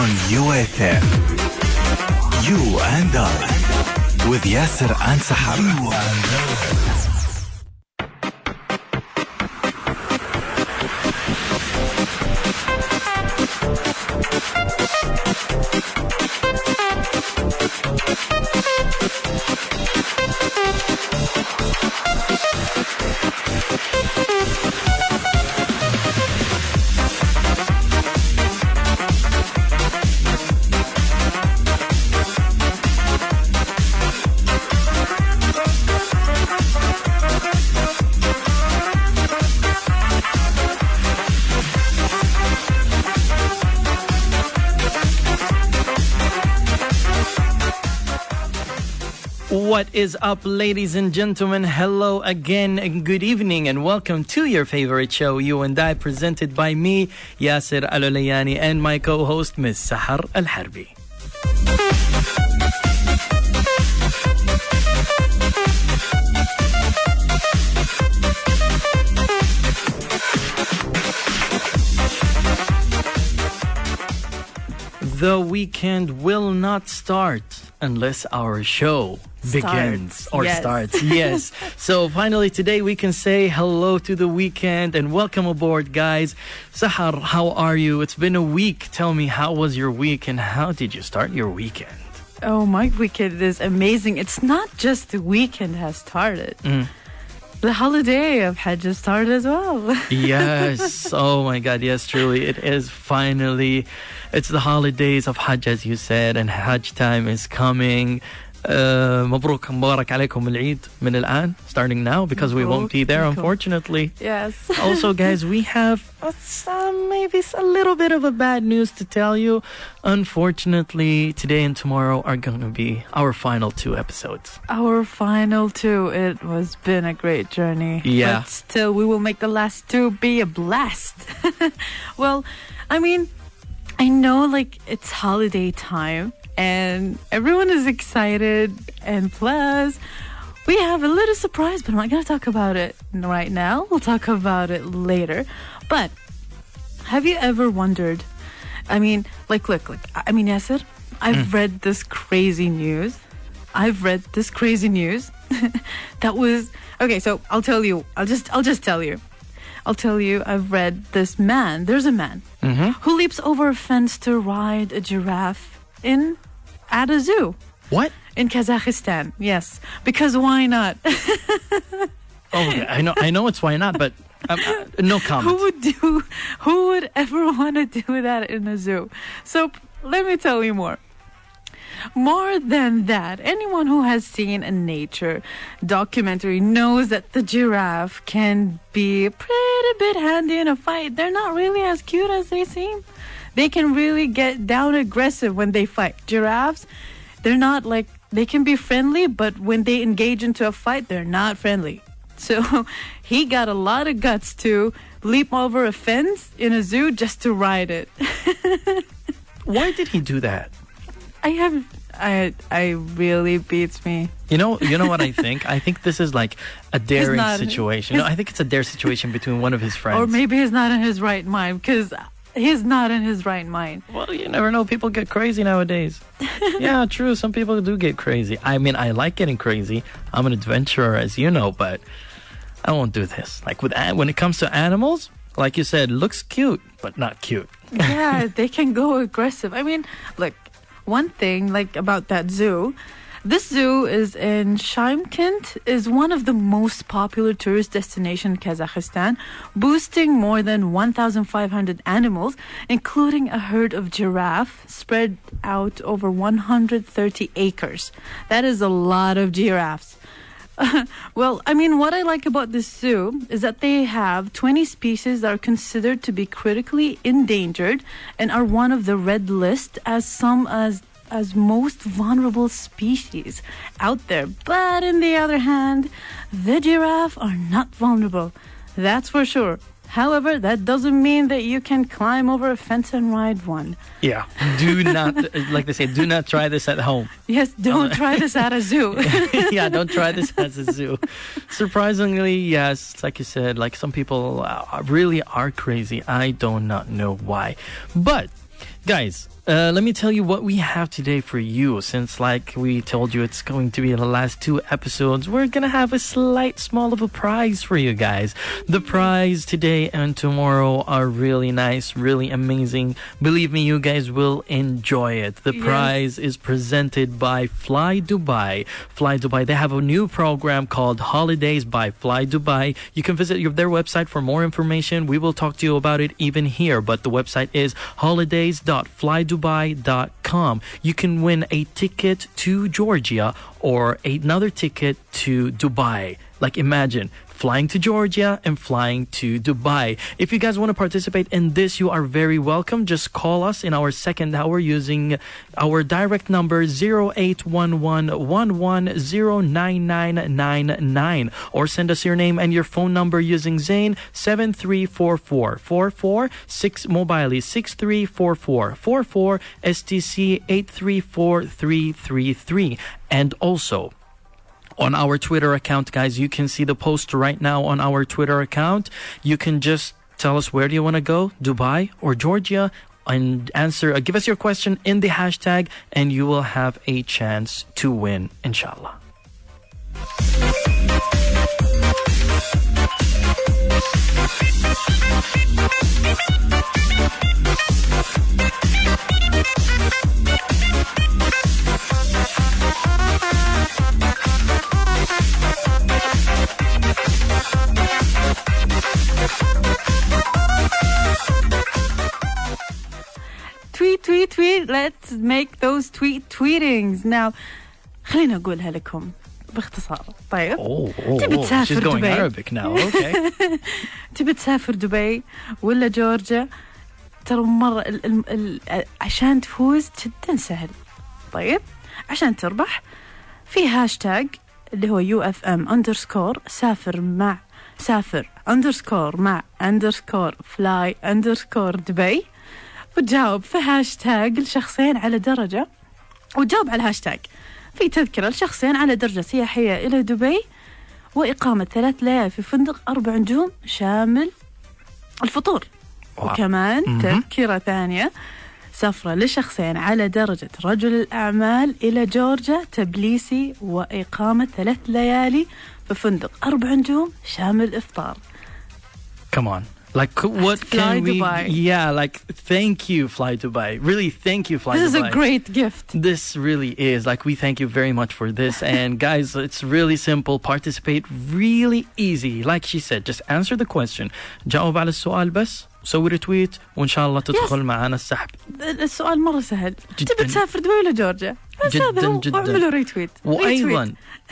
on UFM. You and I with Yasser and Sahar. You and I. What is up, ladies and gentlemen? Hello again and good evening and welcome to your favorite show, You and I, presented by me, Yasser العلياني, and my co-host, Miss Sahar الحربي. The weekend will not start unless our show begins or starts. Yes. So finally today we can say hello to the weekend and welcome aboard, guys. Sahar, how are you? It's been a week. Tell me, how was your week and how did you start your weekend? Oh, my weekend is amazing. It's not just the weekend has started. The holiday of Hajj has started as well. Yes. Oh my God. Yes, truly. It is finally. It's the holidays of Hajj, as you said, and Hajj time is coming. مبروك مبارك عليكم العيد من الآن, starting now, because we won't be there, unfortunately. Yes. Also, guys, we have maybe a little bit of a bad news to tell you. Unfortunately, today and tomorrow are going to be our final 2 episodes. Our final 2. It was been a great journey. Yeah. But still, we will make the last 2 be a blast. Well, I mean, I know like it's holiday time and everyone is excited, and plus we have a little surprise, but I'm not going to talk about it right now. We'll talk about it later. But have you ever wondered, I mean, look, Yasser, I've read this crazy news. That was, okay, so I'll tell you, I'll just tell you. I've read this man. There's a man who leaps over a fence to ride a giraffe at a zoo. What? In Kazakhstan, yes. Because why not? I know it's why not, but no comment. Who would ever want to do that in a zoo? So let me tell you more. More than that, anyone who has seen a nature documentary knows that the giraffe can be a pretty bit handy in a fight. They're not really as cute as they seem. They can really get down aggressive when they fight. Giraffes, they're not like, they can be friendly, but when they engage into a fight, they're not friendly. So he got a lot of guts to leap over a fence in a zoo just to ride it. Why did he do that? I really beats me. You know what I think? I think this is like a daring situation. No, I think it's a dare situation between one of his friends. Or maybe he's not in his right mind, because he's not in his right mind. Well, you never know. People get crazy nowadays. Yeah, true. Some people do get crazy. I mean, I like getting crazy. I'm an adventurer, as you know, but I won't do this. Like when it comes to animals, like you said, looks cute, but not cute. Yeah, they can go aggressive. I mean, look, one thing like about that zoo, this zoo is in Shymkent, is one of the most popular tourist destinations in Kazakhstan, boasting more than 1,500 animals, including a herd of giraffe spread out over 130 acres. That is a lot of giraffes. Well, I mean, what I like about this zoo is that they have 20 species that are considered to be critically endangered and are one of the red list as most vulnerable species out there. But on the other hand, the giraffe are not vulnerable. That's for sure. However, that doesn't mean that you can climb over a fence and ride one. Yeah. Do not, like they say, do not try this at home. Yes, don't try this at a zoo. Yeah, don't try this at a zoo. Surprisingly, yes, like you said, like some people really are crazy. I do not know why. But, guys, let me tell you what we have today for you. Since, like we told you, it's going to be the last 2 episodes, we're going to have a small of a prize for you guys. The prize today and tomorrow are really nice, really amazing. Believe me, you guys will enjoy it. The prize is presented by Fly Dubai. Fly Dubai, they have a new program called Holidays by Fly Dubai. You can visit their website for more information. We will talk to you about it even here, but the website is holidays.flydubai.com. You can win a ticket to Georgia or another ticket to Dubai. Like, imagine flying to Georgia and flying to Dubai. If you guys want to participate in this, you are very welcome. Just call us in our second hour using our direct number 0811110999 or send us your name and your phone number using Zain 734444, mobile 634444, STC 834333. And also, on our Twitter account, guys, you can see the post right now on our Twitter account. You can just tell us where do you want to go, Dubai or Georgia, and answer, give us your question in the hashtag, and you will have a chance to win, inshallah. Tweet. Let's make those tweetings. Now, خلينا أقولها لكم باختصار. طيب. تبي تسافر She's going دبي. Arabic now. Okay. تبي تسافر دبي ولا جورجيا؟ ترى مرة عشان تفوز جدا سهل. طيب، عشان تربح في هاشتاج اللي هو UFM_ سافر _fly_ دبي، وتجاوب في هاشتاج لشخصين على درجة، وتجاوب على الهاشتاج في تذكرة لشخصين على درجة سياحية إلى دبي، وإقامة 3 ليالي في فندق 4 نجوم شامل الفطور. وكمان تذكرة ثانية سفرة لشخصين على درجة رجل الأعمال إلى جورجيا تبليسي، وإقامة 3 ليالي في فندق 4 نجوم شامل الإفطار. Come on. Like, what can we... Dubai. Yeah, like, thank you, Fly Dubai. Really, thank you, Fly Dubai. This is a great gift. This really is. Like, we thank you very much for this. And guys, it's really simple. Participate really easy. Like she said, just answer the question. جاوب على السؤال بس. سوي ريتويت وإن شاء الله تدخل معنا السحب. السؤال مرة سهل. تبي تسافر دبي ولا جورجيا؟ جدا واعملوا ريتويت.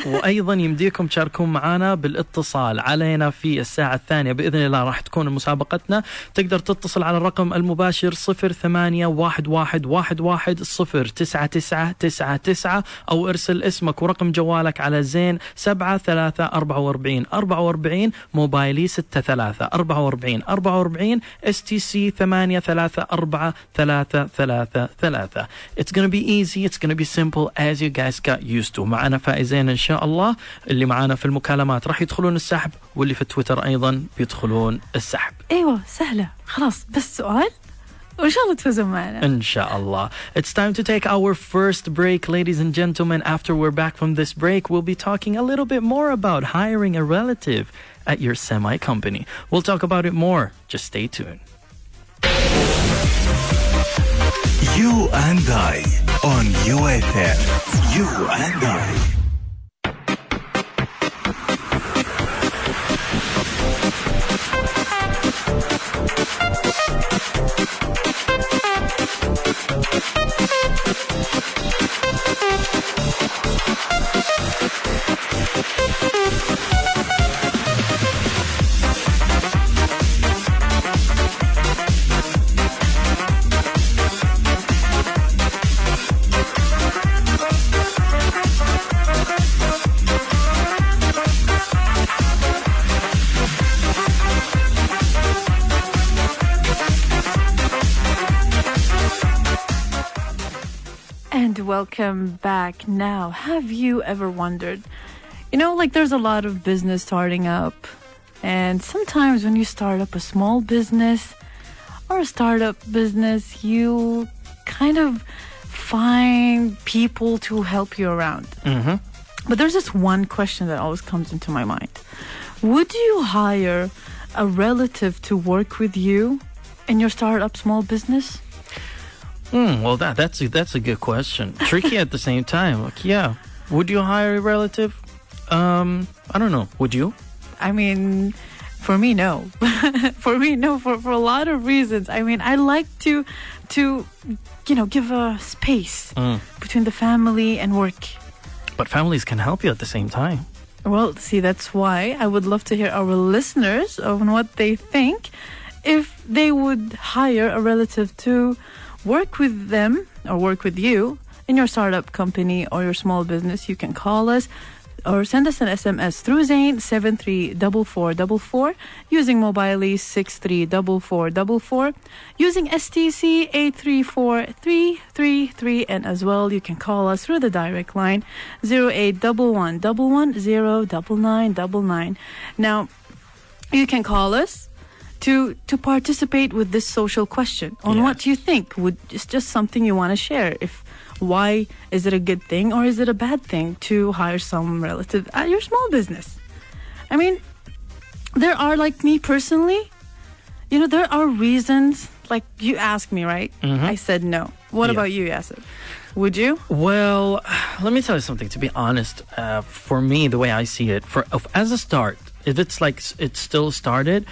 وأيضا يمديكم تشاركون معنا بالاتصال علينا في الساعة الثانية بإذن الله. راح تكون مسابقتنا. تقدر تتصل على الرقم المباشر 081111009999 أو ارسل اسمك ورقم جوالك على زين 734444 موبايلي 634444 STC 834333. It's gonna be easy. It's gonna be simple as you guys got used to. معنا فائزين إن شاء الله. اللي معنا في المكالمات راح يدخلون السحب، واللي في تويتر أيضا بيدخلون السحب. أيوة سهلة، خلاص بس سؤال وإن شاء الله تفوزون معنا. إن شاء الله. It's time to take our first break, ladies and gentlemen. After we're back from this break, we'll be talking a little bit more about hiring a relative at your semi-company. We'll talk about it more. Just stay tuned. You and I on UFM. You and I. Welcome back. Now, have you ever wondered, like there's a lot of business starting up, and sometimes when you start up a small business or a startup business, you kind of find people to help you around. Mm-hmm. But there's this one question that always comes into my mind. Would you hire a relative to work with you in your startup small business? Well, that's a good question. Tricky at the same time. Like, yeah. Would you hire a relative? I don't know. Would you? I mean, for me, no. For me, no. For a lot of reasons. I mean, I like to give a space between the family and work. But families can help you at the same time. Well, see, that's why I would love to hear our listeners on what they think if they would hire a relative to work with them or work with you in your startup company or your small business. You can call us or send us an SMS through Zain 734444, using Mobile 634444, using STC 834333, and as well you can call us through the direct line 0811 1109999. Now you can call us to participate with this social question on what you think. It's just something you want to share. Why is it a good thing or is it a bad thing to hire some relative at your small business? I mean, there are, like me personally, there are reasons, like you asked me, right? Mm-hmm. I said no. What about you, Yasser? Would you? Well, let me tell you something. To be honest, for me, the way I see it, as a start, if it's like it's still started,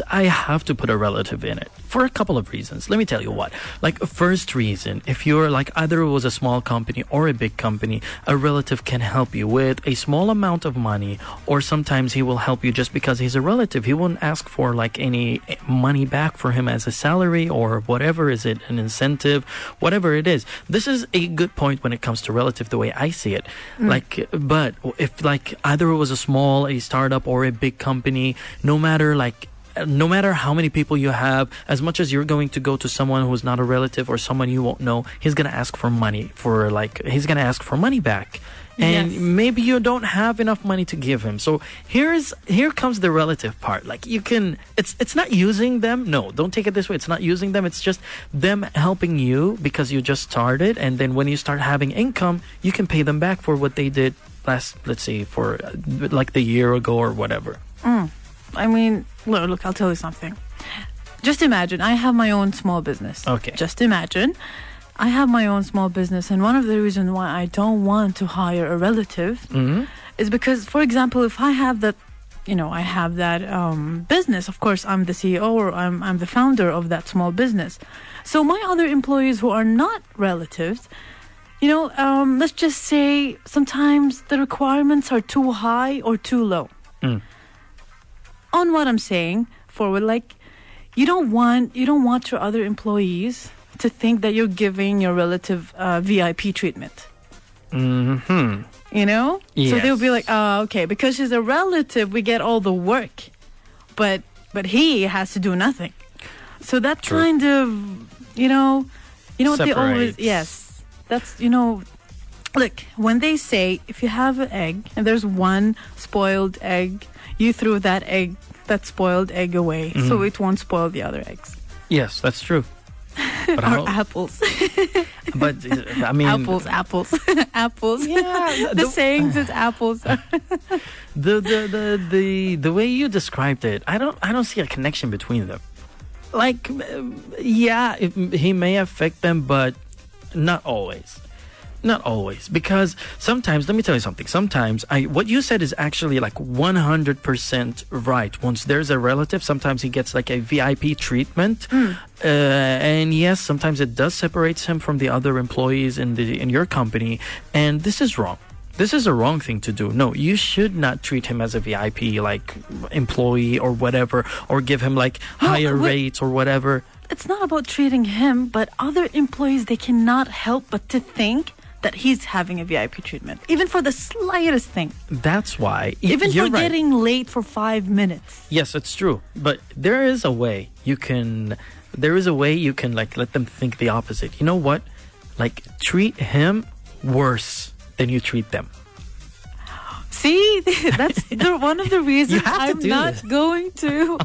I have to put a relative in it for a couple of reasons. Let me tell you what. Like, first reason, if you're like either it was a small company or a big company, a relative can help you with a small amount of money, or sometimes he will help you just because he's a relative. He won't ask for like any money back for him as a salary or whatever, is it an incentive, whatever it is. This is a good point when it comes to relative, the way I see it. Like, but if like either it was a startup or a big company, no matter how many people you have, as much as you're going to go to someone who's not a relative or someone you won't know, he's going to ask for money back. And maybe you don't have enough money to give him. So here comes the relative part. Like, it's not using them. No, don't take it this way. It's not using them. It's just them helping you because you just started. And then when you start having income, you can pay them back for what they did let's say for like the year ago or whatever. I mean, look, I'll tell you something. Just imagine, I have my own small business. Okay. Just imagine, I have my own small business, and one of the reasons why I don't want to hire a relative is because, for example, if I have that, business, of course, I'm the CEO or I'm the founder of that small business. So my other employees who are not relatives, let's just say sometimes the requirements are too high or too low. On what I'm saying forward, like you don't want your other employees to think that you're giving your relative VIP treatment. Mm-hmm. Yes. So they'll be like, oh, okay, because she's a relative, we get all the work, but he has to do nothing. So that kind of, what they always, that's, look, when they say if you have an egg and there's one spoiled egg, you threw that spoiled egg away, so it won't spoil the other eggs. Yes, that's true. But or apples. But I mean, apples. Yeah, the sayings is apples. the way you described it, I don't see a connection between them. Like, he may affect them, but not always. Not always, because sometimes, let me tell you something, sometimes what you said is actually like 100% right. Once there's a relative, sometimes he gets like a VIP treatment, and yes, sometimes it does separate him from the other employees in your company, and this is wrong. This is a wrong thing to do. No, you should not treat him as a VIP like employee or whatever, or give him like higher rates or whatever. It's not about treating him, but other employees, they cannot help but to think that he's having a VIP treatment, even for the slightest thing. That's why. Even for getting late for 5 minutes. Yes, it's true. But there is a way you can like let them think the opposite. You know what? Like, treat him worse than you treat them. See, that's one of the reasons I'm not going to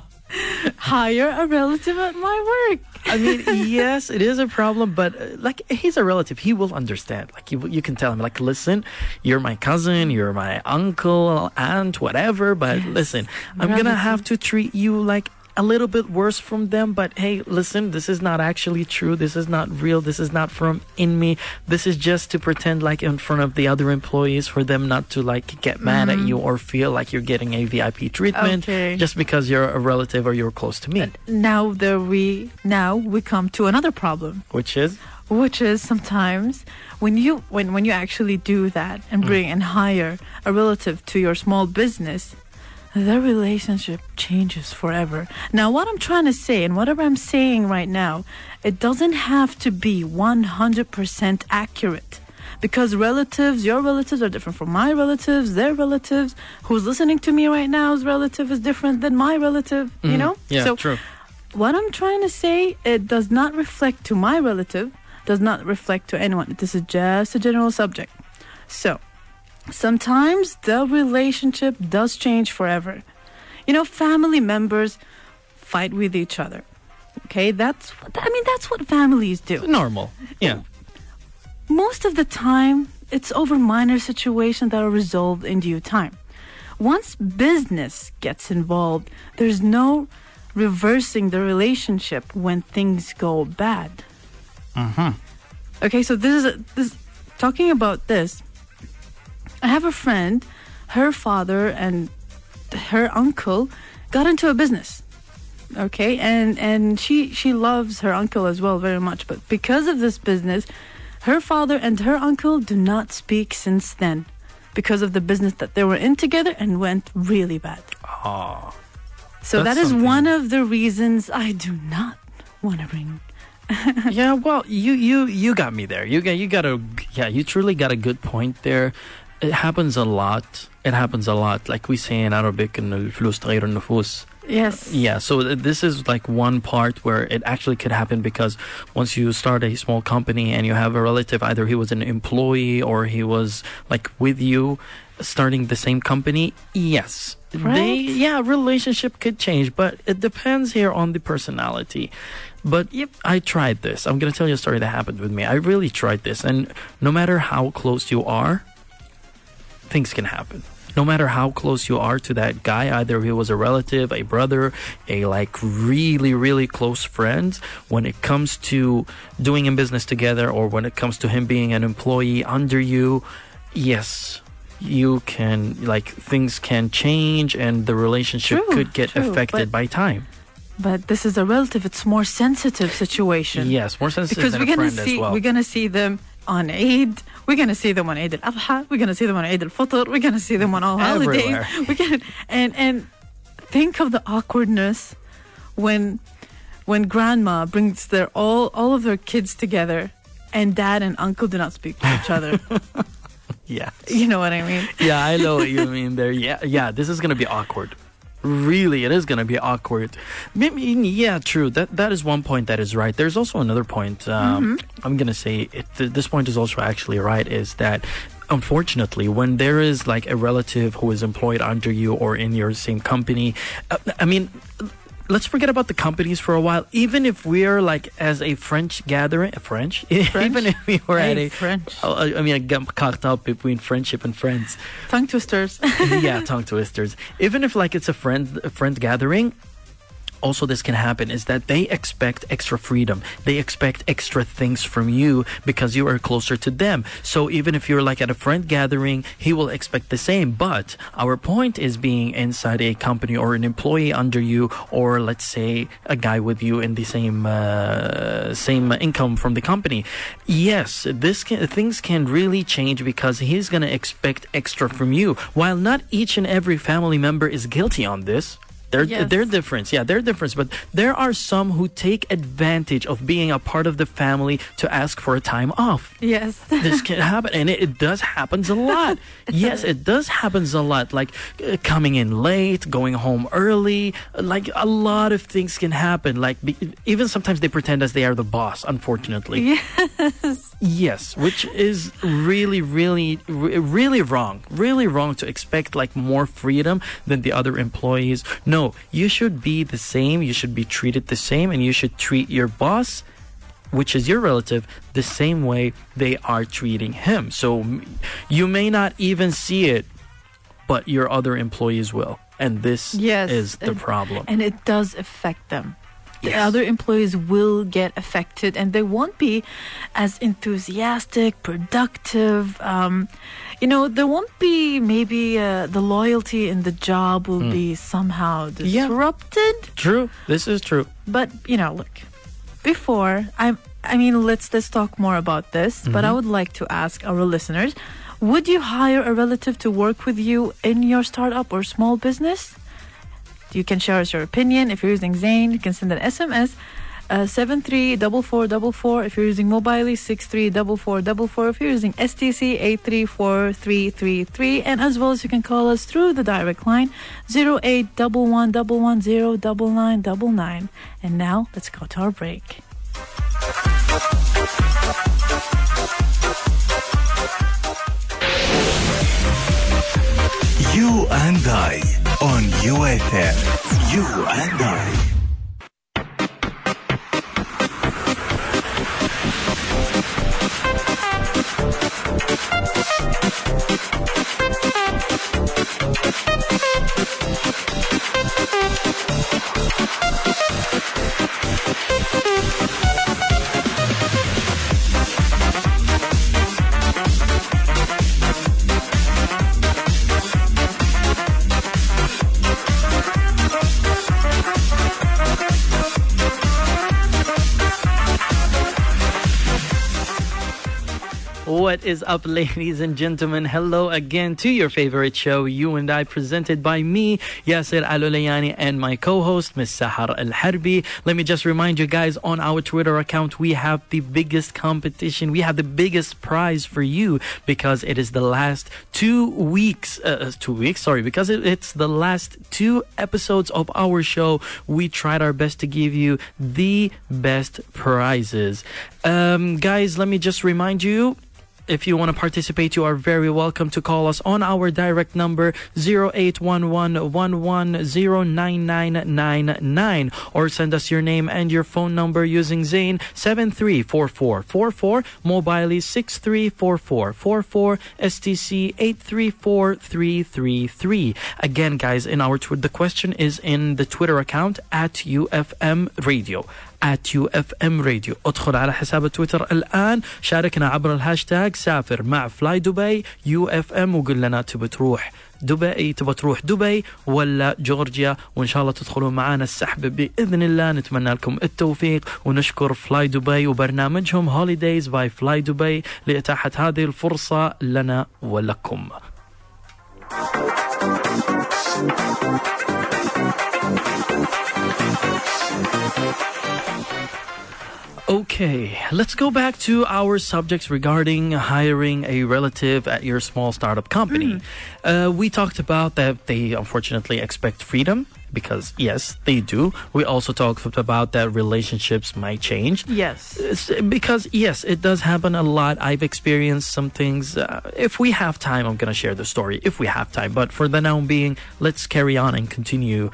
hire a relative at my work. I mean, yes, it is a problem, but like he's a relative. He will understand. Like you can tell him, like, listen, you're my cousin, you're my uncle, aunt, whatever. But listen, I'm going to have to treat you like a little bit worse from them, but hey, listen, this is not actually true. This is not real. This is not from in me. This is just to pretend like in front of the other employees for them not to like get mad at you or feel like you're getting a VIP treatment just because you're a relative or you're close to me. Now we come to another problem, which is sometimes when you actually do that and bring and hire a relative to your small business, the relationship changes forever. Now, what I'm trying to say, and whatever I'm saying right now, it doesn't have to be 100% accurate. Because your relatives are different from my relatives, their relatives. Who's listening to me right now's relative is different than my relative, you know? Yeah, so true. What I'm trying to say, it does not reflect to my relative, does not reflect to anyone. This is just a general subject. So, sometimes the relationship does change forever. You know, family members fight with each other. Okay, that's what families do. Normal. Yeah. Most of the time, it's over minor situations that are resolved in due time. Once business gets involved, there's no reversing the relationship when things go bad. Okay, so talking about this. I have a friend, her father and her uncle got into a business, okay? And she loves her uncle as well very much. But because of this business, her father and her uncle do not speak since then because of the business that they were in together and went really bad. Oh, so that is one of the reasons I do not want to bring... Yeah, well, you got me there. You truly got a good point there. It happens a lot. Like we say in Arabic, الفلوس تغير النفوس. Yes. Yeah, so this is like one part where it actually could happen because once you start a small company and you have a relative, either he was an employee or he was like with you starting the same company, yes. Right? Relationship could change, but it depends here on the personality. But I tried this. I'm going to tell you a story that happened with me. I really tried this. And no matter how close you are, things can happen. No matter how close you are to that guy, either he was a relative, a brother, a like really, really close friend, when it comes to doing a business together or when it comes to him being an employee under you, yes, you can, like, things can change and the relationship could get affected by time. But this is a relative. It's more sensitive situation. Yes, more sensitive because than a friend as well. We're going to see them on Eid. We're going to see them on Eid al-Adha. We're going to see them on Eid al-Fitr. We're going to see them on all holidays. And think of the awkwardness when grandma brings all of their kids together and dad and uncle do not speak to each other. Yeah. You know what I mean? Yeah, I know what you mean there. Yeah, this is going to be awkward. Really, it is going to be awkward. Yeah, true. That is one point that is right. There's also another point. I'm going to say this point is also actually right, is that unfortunately, when there is like a relative who is employed under you or in your same company, let's forget about the companies for a while. Even if we're like as a French gathering, even if we were at a French, I got caught up between friendship and friends. Tongue twisters. Yeah, tongue twisters. Even if like it's a friend gathering. Also, this can happen is that they expect extra freedom. They expect extra things from you because you are closer to them. So even if you're like at a friend gathering, he will expect the same. But our point is being inside a company or an employee under you, or let's say a guy with you in the same income from the company. Yes, things can really change because he's going to expect extra from you. While not each and every family member is guilty on this. They're different. Yeah, they're different. But there are some who take advantage of being a part of the family to ask for a time off. Yes. This can happen. And it does happen a lot. Yes, it does happen a lot. Like coming in late, going home early. Like a lot of things can happen. Like even sometimes they pretend as they are the boss, unfortunately. Yes. Yes, which is really, really, really wrong. Really wrong to expect like more freedom than the other employees. No, No, you should be the same. You should be treated the same, and you should treat your boss, which is your relative, the same way they are treating him. So you may not even see it, but your other employees will. And this is the problem. And it does affect them. The Yes. other employees will get affected, and they won't be as enthusiastic, productive. There won't be maybe the loyalty in the job will be somehow disrupted. True. This is true. But look, before let's talk more about this. But I would like to ask our listeners: would you hire a relative to work with you in your startup or small business? You can share us your opinion. If you're using Zain, you can send an SMS 734444. If you're using Mobily, 634444. If you're using STC, 834333. And as well as you can call us through the direct line 0811110999. And now let's go to our break. You and I on UFM. You and I. What is up, ladies and gentlemen? Hello again to your favorite show, You and I, presented by me, Yasser, العلياني, and my co-host, Miss Sahar, الحربي. Let me just remind you guys, on our Twitter account, we have the biggest competition. We have the biggest prize for you because it is the last 2 weeks. Because it's the last 2 episodes of our show. We tried our best to give you the best prizes. Guys, let me just remind you, if you want to participate, you are very welcome to call us on our direct number 0811110999 or send us your name and your phone number using Zain 734444, Mobily 634444, STC 834333. Again, guys, in our the question is in the Twitter account at UFM Radio. at UFM Radio. ادخل على حساب تويتر الآن، شاركنا عبر الهاشتاج سافر مع فلاي دبي UFM، وقل لنا تبى تروح دبي ولا جورجيا، وإن شاء الله تدخلون معنا السحب بإذن الله. نتمنى لكم التوفيق، ونشكر فلاي دبي وبرنامجهم هوليديز باي فلاي دبي لإتاحة هذه الفرصة لنا ولكم. Okay, let's go back to our subjects regarding hiring a relative at your small startup company. We talked about that they unfortunately expect freedom, because yes, they do. We also talked about that relationships might change. Yes. Because yes, it does happen a lot. I've experienced some things. If we have time, I'm going to share the story if we have time. But for the now being, let's carry on and continue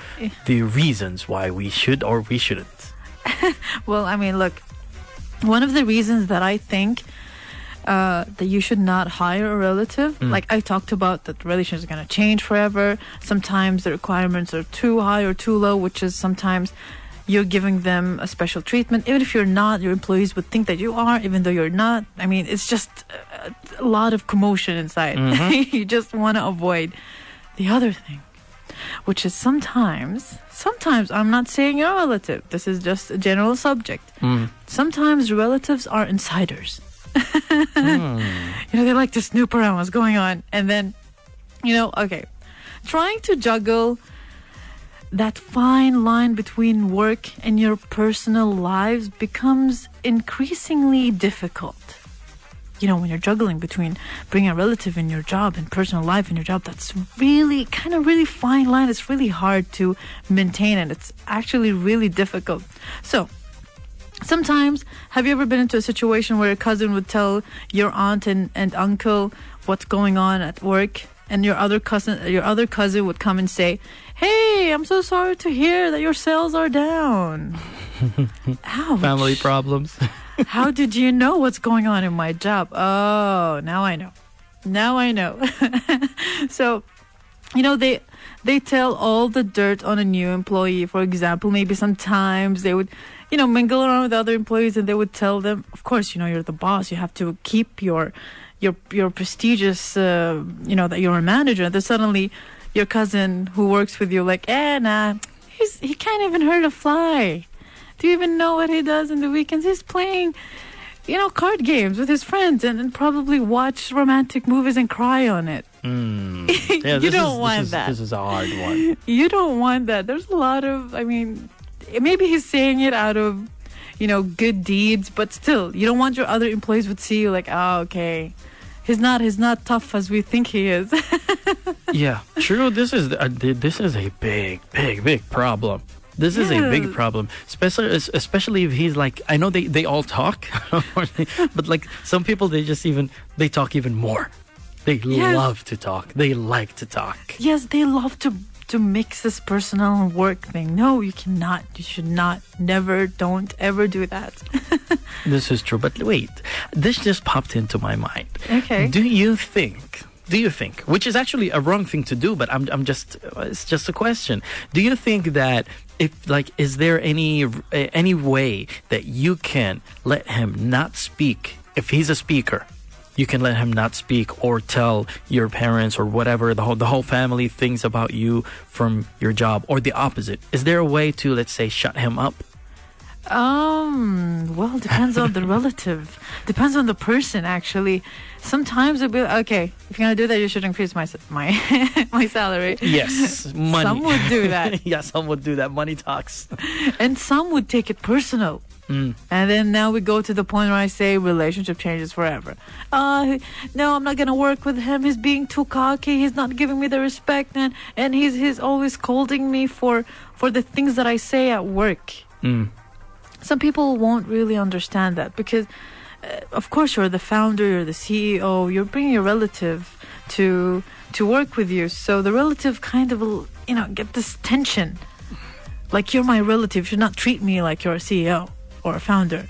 the reasons why we should or we shouldn't. Well, I mean, look, one of the reasons that I think that you should not hire a relative, like I talked about, that the relationship is going to change forever. Sometimes the requirements are too high or too low, which is sometimes you're giving them a special treatment. Even if you're not, your employees would think that you are, even though you're not. I mean, it's just a lot of commotion inside. You just want to avoid the other thing, which is sometimes I'm not saying you're a relative. This is just a general subject. Sometimes relatives are insiders. They like to snoop around what's going on. And then, trying to juggle that fine line between work and your personal lives becomes increasingly difficult. When you're juggling between bringing a relative in your job and personal life in your job, that's really fine line. It's really hard to maintain, and it's actually really difficult. So sometimes, have you ever been into a situation where a cousin would tell your aunt and uncle what's going on at work? and your other cousin would come and say, "Hey, I'm so sorry to hear that your sales are down." Ouch. Family problems. How did you know what's going on in my job? Oh, now I know. So, they tell all the dirt on a new employee. For example, maybe sometimes they would, mingle around with other employees, and they would tell them, of course, you're the boss. You have to keep your prestigious, that you're a manager. And then suddenly your cousin who works with you, like, nah, he can't even hurt a fly. Do you even know what he does in the weekends? He's playing, card games with his friends and probably watch romantic movies and cry on it. Yeah, you don't want that. This is a hard one. You don't want that. There's a lot of, maybe he's saying it out of, good deeds, but still, you don't want your other employees would see you like, oh, okay, he's not tough as we think he is. Yeah, true. This is a big problem. This is a big problem, especially if he's like, I know they all talk, but like some people, they talk even more. They love to talk. They like to talk. Yes, they love to mix this personal and work thing. No, you cannot. You should not. Never. Don't ever do that. This is true. But wait, this just popped into my mind. Okay. Do you think, which is actually a wrong thing to do, but it's just a question. Do you think that is there any way that you can let him not speak if he's a speaker? You can let him not speak or tell your parents or whatever, the whole family things about you from your job, or the opposite. Is there a way to, let's say, shut him up? Well, depends on the relative. Depends on the person, actually. Sometimes it'll be okay, if you're gonna do that, you should increase my salary. Yes, money. Some would do that. Yeah, some would do that. Money talks. And some would take it personal. And then now we go to the point where I say relationship changes forever. No, I'm not gonna work with him. He's being too cocky. He's not giving me the respect, and he's always scolding me for the things that I say at work. Some people won't really understand that because, of course, you're the founder, you're the CEO, you're bringing your relative to work with you. So the relative kind of, get this tension. Like, you're my relative, you should not treat me like you're a CEO or a founder.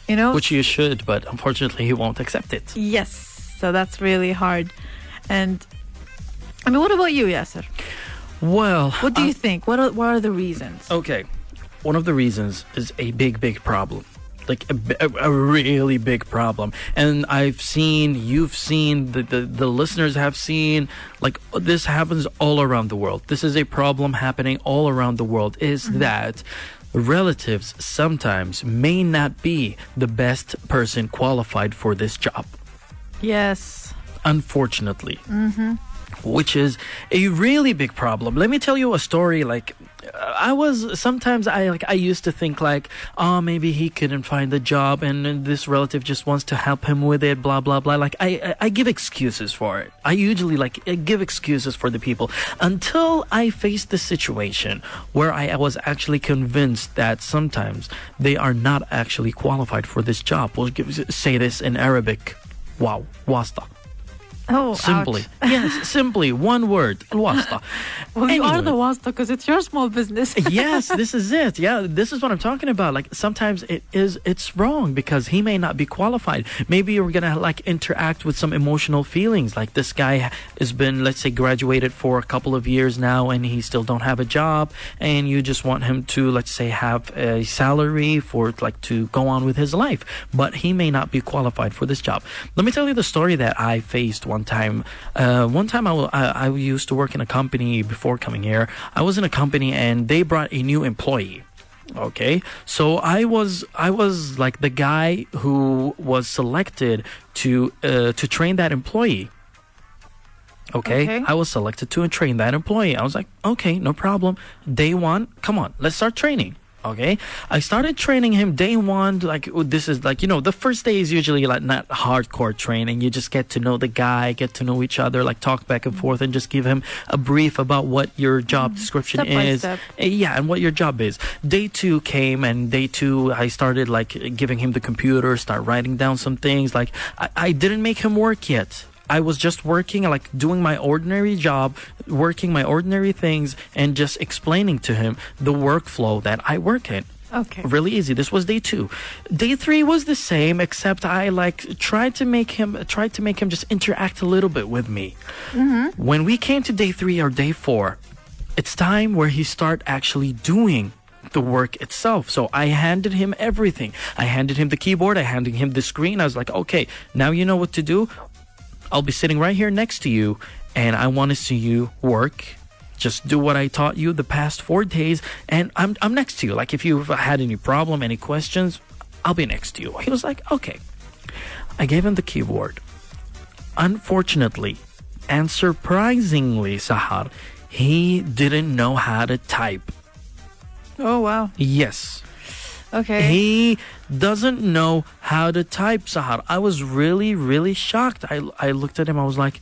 Which you should, but unfortunately he won't accept it. Yes, so that's really hard. And, what about you, Yasser? Well, what do you think? What are the reasons? Okay. One of the reasons is a big problem, like a really big problem. And you've seen, the listeners have seen, like, this happens all around the world. This is a problem happening all around the world, is that relatives sometimes may not be the best person qualified for this job. Yes. Unfortunately. Which is a really big problem. Let me tell you a story. Like, I used to think like, maybe he couldn't find a job and this relative just wants to help him with it, blah, blah, blah. Like, I give excuses for it. I usually give excuses for the people until I faced the situation where I was actually convinced that sometimes they are not actually qualified for this job. We'll say this in Arabic. Wow, wasta. Oh, simply. Ouch. Yes, simply. One word. Al-wasta. Well, you are the wasta because it's your small business. Yes, this is it. Yeah, this is what I'm talking about. Like, sometimes it's wrong because he may not be qualified. Maybe you're going to interact with some emotional feelings. Like, this guy has been, let's say, graduated for a couple of years now and he still don't have a job, and you just want him to, let's say, have a salary to go on with his life. But he may not be qualified for this job. Let me tell you the story that I faced one time. I used to work in a company before coming here. I was in a company and they brought a new employee. Okay, so I was like the guy who was selected to train that employee. Okay, I was selected to train that employee. I was like, okay, no problem. Day one, come on, let's start training. Okay, I started training him day one. This is the first day is usually not hardcore training. You just get to know the guy, get to know each other, talk back and forth, and just give him a brief about what your job description is. Step. Yeah, and what your job is. Day two came, and day two I started giving him the computer, start writing down some things. I didn't make him work yet. I was just working, like doing my ordinary job, working my ordinary things, and just explaining to him the workflow that I work in. Okay. Really easy. This was day 2. Day 3 was the same, except I tried to make him just interact a little bit with me. When we came to day 3 or day 4, it's time where he start actually doing the work itself. So I handed him everything. I handed him the keyboard. I handed him the screen. I was like, okay, now you know what to do. I'll be sitting right here next to you, and I want to see you work. Just do what I taught you the past 4 days, and I'm next to you. Like, if you've had any problem, any questions, I'll be next to you. He was like, okay. I gave him the keyboard. Unfortunately, and surprisingly, Sahar, he didn't know how to type. Oh, wow. Yes. Okay. He doesn't know how to type, Sahar. I was really, really shocked. I looked at him. I was like,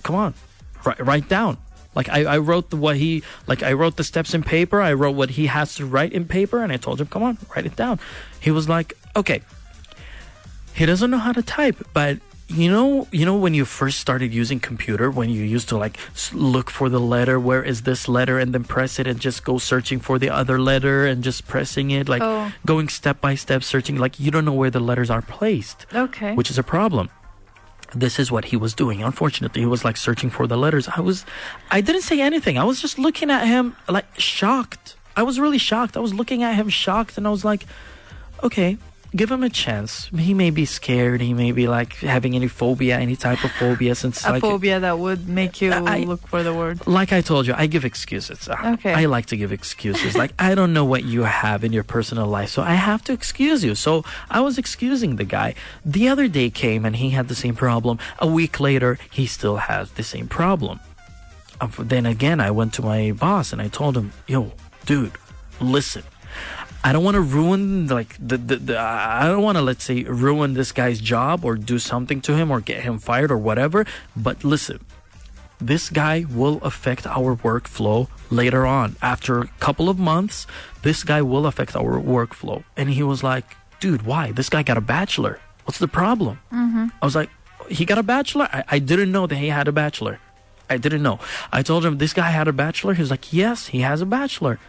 come on, write down. Like, I wrote I wrote the steps in paper. I wrote what he has to write in paper, and I told him, come on, write it down. He was like, okay. He doesn't know how to type, but you know when you first started using computer, when you used to like look for the letter, where is this letter, and then press it and just go searching for the other letter and just pressing it, like going step by step searching, like you don't know where the letters are placed. Okay. Which is a problem. This is what he was doing. Unfortunately, he was like searching for the letters. I didn't say anything. I was just looking at him like shocked. I was really shocked. I was looking at him shocked, and I was like, okay, give him a chance. He may be scared. He may be like having any type of phobia. Since a phobia that would make you look for the word. Like I told you, I give excuses. Okay. I like to give excuses. Like, I don't know what you have in your personal life, so I have to excuse you. So I was excusing the guy. The other day came and he had the same problem. A week later, he still has the same problem. Then again, I went to my boss and I told him, yo, dude, listen. I don't want to ruin I don't want to, let's say, ruin this guy's job or do something to him or get him fired or whatever. But listen, this guy will affect our workflow later on. After a couple of months, this guy will affect our workflow. And he was like, dude, why? This guy got a bachelor. What's the problem? I was like, he got a bachelor? I didn't know that he had a bachelor. I didn't know. I told him this guy had a bachelor. He was like, yes, he has a bachelor.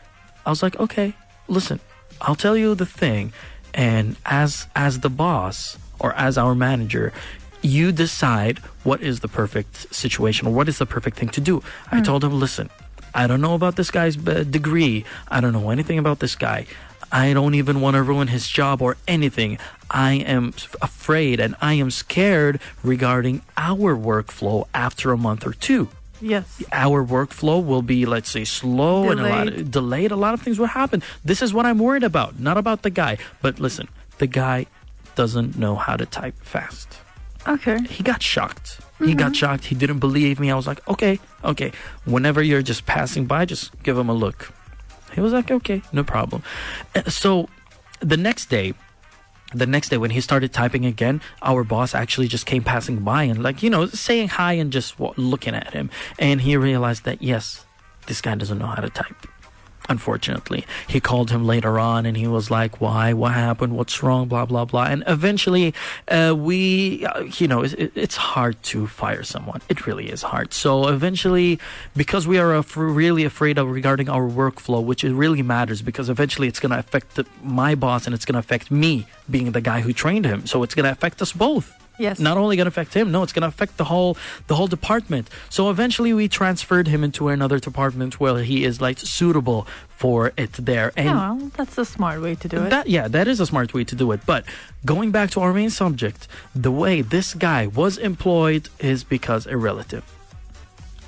I was like, okay, listen. I'll tell you the thing, and as the boss or as our manager, you decide what is the perfect situation or what is the perfect thing to do. I told him, listen, I don't know about this guy's degree. I don't know anything about this guy. I don't even want to ruin his job or anything. I am afraid and I am scared regarding our workflow after a month or 2. Yes. Our workflow will be, let's say, slow and delayed. A lot of things will happen. This is what I'm worried about, not about the guy. But listen, the guy doesn't know how to type fast. Okay. He got shocked. He got shocked. He didn't believe me. I was like, okay. Whenever you're just passing by, just give him a look. He was like, okay, no problem. So the next day when he started typing again, our boss actually just came passing by and saying hi and just looking at him. And he realized that, yes, this guy doesn't know how to type. Unfortunately, he called him later on and he was like, why? What happened? What's wrong? Blah, blah, blah. And eventually it's hard to fire someone. It really is hard. So eventually, because we are really afraid of regarding our workflow, which it really matters because eventually it's going to affect my boss and it's going to affect me being the guy who trained him. So it's going to affect us both. Yes. Not only going to affect him, no, it's going to affect the whole department. So eventually we transferred him into another department where he is like suitable for it there. And well, that's a smart way to do it. That is a smart way to do it. But going back to our main subject, the way this guy was employed is because a relative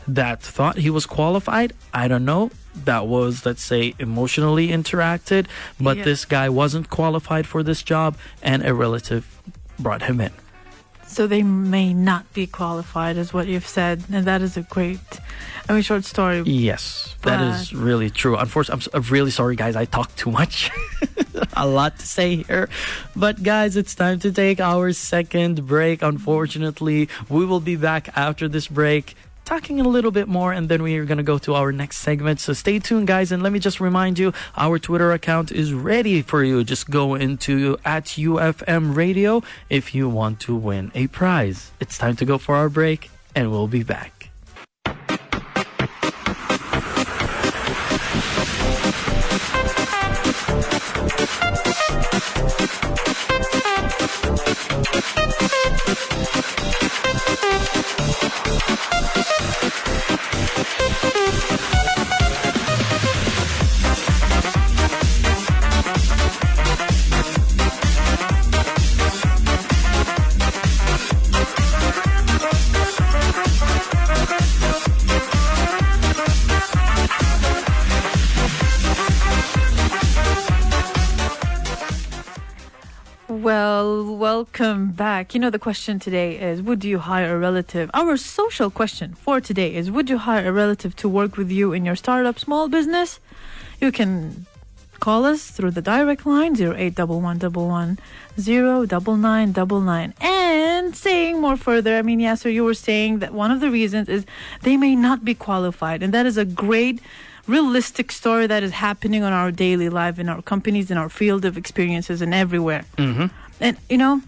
that thought he was qualified, I don't know, that was, let's say, emotionally interacted, but this guy wasn't qualified for this job and a relative brought him in. So they may not be qualified, is what you've said. And that is a great, short story. Yes, that is really true. Unfortunately, I'm really sorry, guys. I talk too much. A lot to say here. But, guys, it's time to take our second break. Unfortunately, we will be back after this break. talking a little bit more, and then we are going to go to our next segment. So stay tuned, guys, and let me just remind you, our Twitter account is ready for you. Just go into @UFM Radio if you want to win a prize. It's time to go for our break, and we'll be back. Well, welcome back. You know, the question today is, would you hire a relative? Our social question for today is, would you hire a relative to work with you in your startup, small business? You can call us through the direct line, 0811110999. And saying more further, I mean, Yasser, you were saying that one of the reasons is they may not be qualified. And that is a great realistic story that is happening on our daily life, in our companies, in our field of experiences, and everywhere. Mm-hmm. And, you know,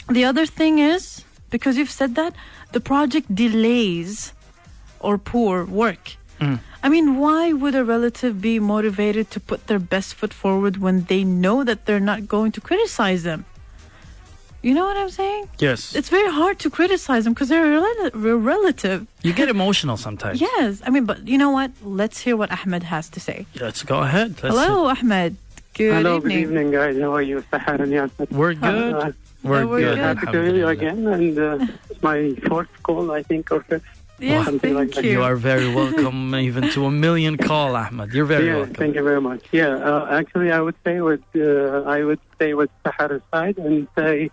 the other thing is, because you've said that, the project delays or poor work. I mean, why would a relative be motivated to put their best foot forward when they know that they're not going to criticize them? You know what I'm saying? Yes. It's very hard to criticize them because they're a relative. You get emotional sometimes. Yes. I mean, but you know what? Let's hear what Ahmed has to say. Let's go ahead. Hello, Ahmed. Good evening. Good evening, guys. How are you, Wسحر and Yasser? We're good. We're good. Happy to hear you again. And it's my fourth call, I think, or fifth. Yes, something thank like you. You are very welcome, even to a million call, Ahmed. You're very welcome. Thank you very much. Actually, I would say with Sahar's side and say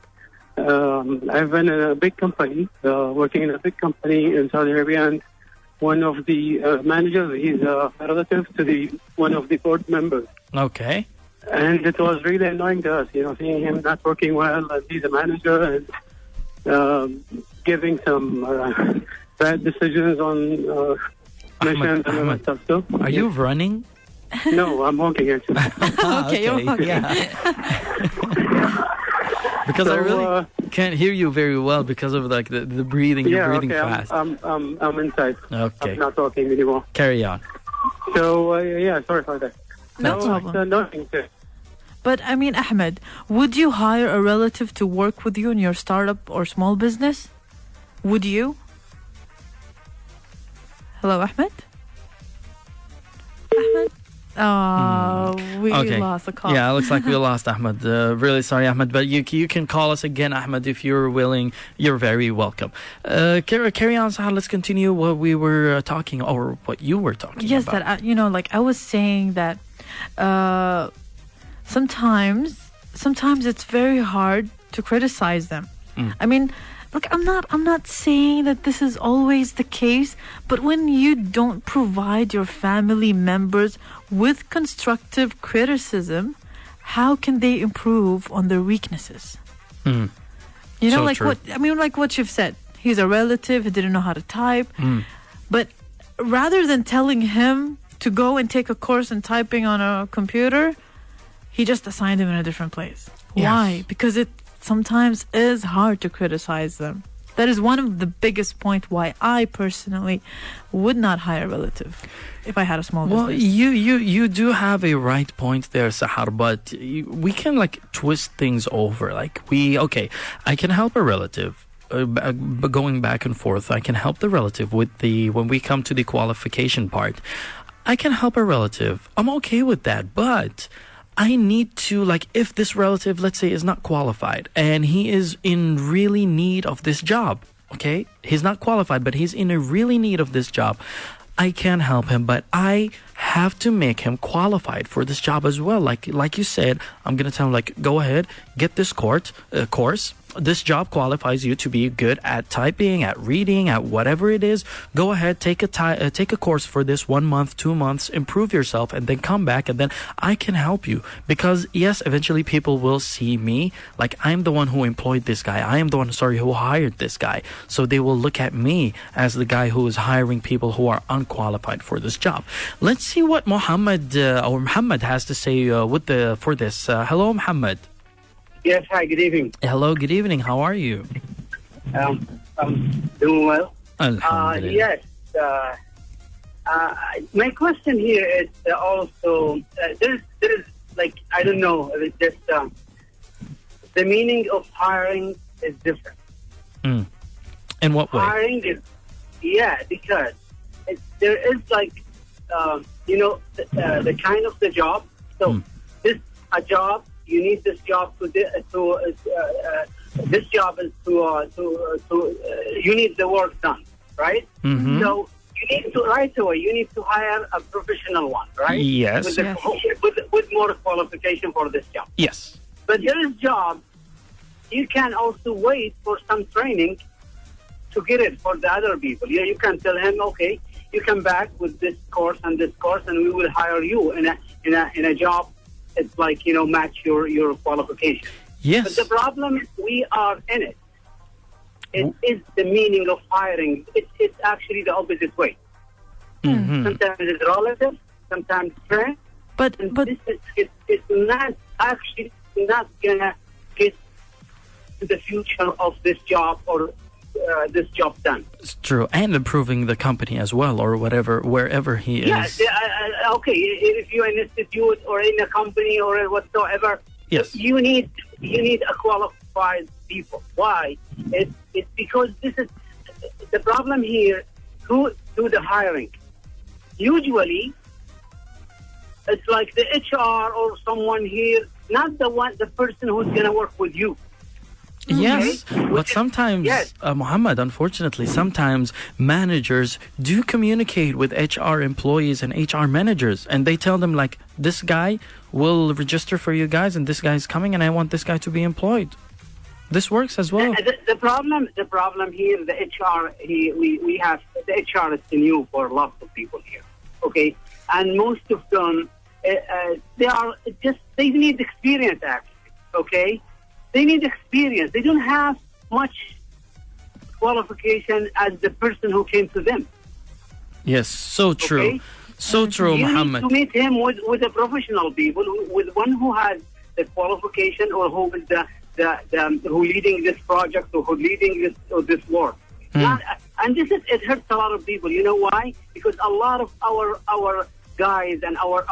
I've been in a big company, working in a big company in Saudi Arabia, and one of the managers, he's a relative to one of the board members. Okay. And it was really annoying to us, seeing him not working well, and he's a manager, and giving some bad decisions on missions and all that stuff. So, are you running? No, I'm walking actually. Okay, you're walking. Yeah. Because I really can't hear you very well because of like the breathing. You're breathing fast. I'm inside. Okay. I'm not talking anymore. Carry on. So sorry for that. No problem. Nothing. But I mean, Ahmed, would you hire a relative to work with you in your startup or small business? Would you? Hello, Ahmed? Ahmed? Oh, we lost the call. Yeah, it looks like we lost Ahmed. Really sorry, Ahmed, but you can call us again, Ahmed, if you're willing. You're very welcome. Carry on, Sahar. Let's continue what we were talking, or what you were talking yes, about. Yes, that like I was saying that sometimes it's very hard to criticize them. I mean, look, I'm not saying that this is always the case, but when you don't provide your family members with constructive criticism, how can they improve on their weaknesses? You know, So like true. like what you've said. He's a relative, he didn't know how to type. But rather than telling him to go and take a course in typing on a computer, he just assigned him in a different place. Yes. Why? Because it sometimes is hard to criticize them. That is one of the biggest points why I personally would not hire a relative if I had a small business. Well, you do have a right point there, Sahar, but we can like twist things over. Like I can help a relative. Going back and forth, I can help the relative with when we come to the qualification part. I can help a relative. I'm okay with that, but I need to, like, if this relative, let's say, is not qualified and he is in really need of this job, okay? He's not qualified, but he's in a really need of this job. I can help him, but I have to make him qualified for this job as well. Like you said, I'm going to tell him, like, go ahead, get this course, this job qualifies you to be good at typing, at reading, at whatever it is. Go ahead, take a course for this 1 month, 2 months, improve yourself, and then come back, and then I can help you. Because yes, eventually people will see me like I'm the one who employed this guy. I am the one, who hired this guy. So they will look at me as the guy who is hiring people who are unqualified for this job. Let's see what Muhammad has to say for this. Hello, Muhammad. Yes, hi, good evening. Hello, good evening. How are you? I'm doing well. Alhamdulillah. Yes. My question here is also, there is like, I don't know, it's just the meaning of hiring is different. In what way? Hiring is, because there is like, the kind of the job. So this a job. You need this job this job is you need the work done, right? Mm-hmm. So you need to right away. You need to hire a professional one, right? Yes. With more qualification for this job. Yes. But there is jobs you can also wait for some training to get it for the other people. Yeah, you can tell him, okay, you come back with this course, and we will hire you in a job. It's like, match your qualification. Yes. But the problem is we are in it. It is the meaning of hiring. It's actually the opposite way. Mm-hmm. Sometimes it's relative, sometimes friend. But it's not actually not gonna get to the future of this job or this job done. It's true, and improving the company as well, or wherever he is. Yes, okay. If you're in an institute or in a company or whatsoever, yes, you need a qualified people. Why? It's because this is the problem here. Who do the hiring? Usually, it's like the HR or someone here, not the person who's gonna work with you. Yes, okay. But sometimes, Muhammad, unfortunately, sometimes managers do communicate with HR employees and HR managers, and they tell them, like, this guy will register for you guys, and this guy is coming, and I want this guy to be employed. This works as well. The problem here, the HR, we have, the HR is new for lots of people here, okay? And most of them, they need experience, actually, okay? They need experience. They don't have much qualification as the person who came to them. Yes, so true. Okay? So true, Muhammad. You need to meet him with a professional people, with one who has the qualification or who is who leading this project or who leading this work. And it hurts a lot of people. You know why? Because a lot of our guys and our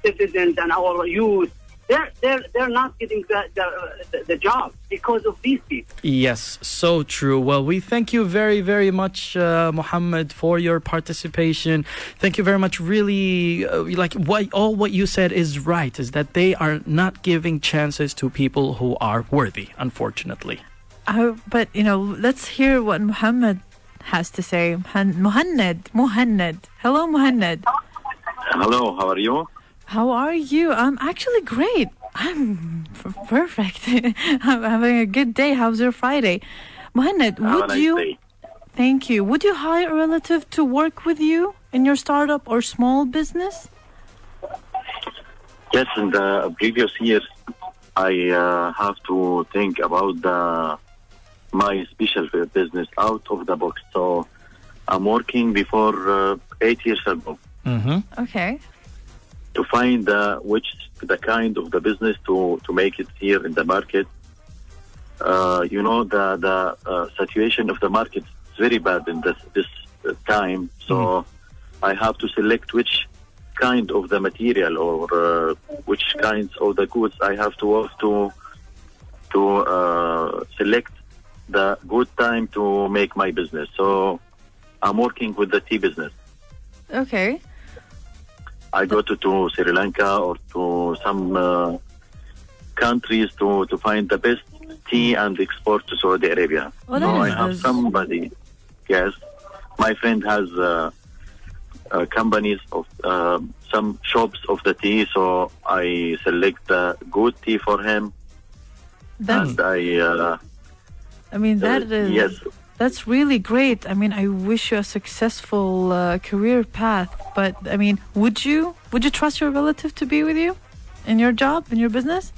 citizens and our youth, they're not getting the job because of these people. Yes, so true. Well, we thank you very, very much, Muhammad, for your participation. Thank you very much. Really, all what you said is right, is that they are not giving chances to people who are worthy, unfortunately. But, let's hear what Muhammad has to say. Muhannad. Hello, Muhannad. Hello, how are you? How are you? I'm actually great. I'm perfect. I'm having a good day. How's your Friday? Muhannad, would you... Thank you. Would you hire a relative to work with you in your startup or small business? Yes, in the previous years, I have to think about my special business out of the box. So I'm working before 8 years ago. Mm-hmm. Okay. To find the kind of the business to make it here in the market. The situation of the market is very bad in this time. So I have to select which kind of the material or which kinds of the goods I have to work to select the good time to make my business. So I'm working with the tea business. Okay. I go to Sri Lanka or to some countries to find the best tea and export to Saudi Arabia. Well, so I have somebody. Yes, my friend has companies of some shops of the tea. So I select the good tea for him That's- and I mean, yes. That's really great. I mean, I wish you a successful career path. But I mean, would you trust your relative to be with you in your job, in your business?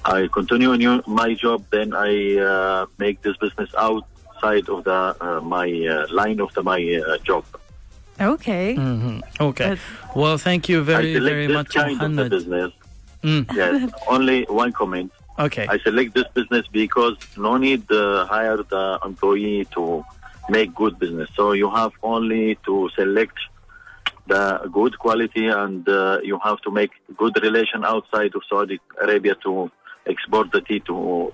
I continue in my job, then I make this business outside of the my line of my job. Okay. Okay. Well, thank you very much, kind of the Mohammed. business. Yes. Only one comment. Okay. I select this business because no need hire the employee to make good business. So you have only to select the good quality, and you have to make good relation outside of Saudi Arabia to export the tea to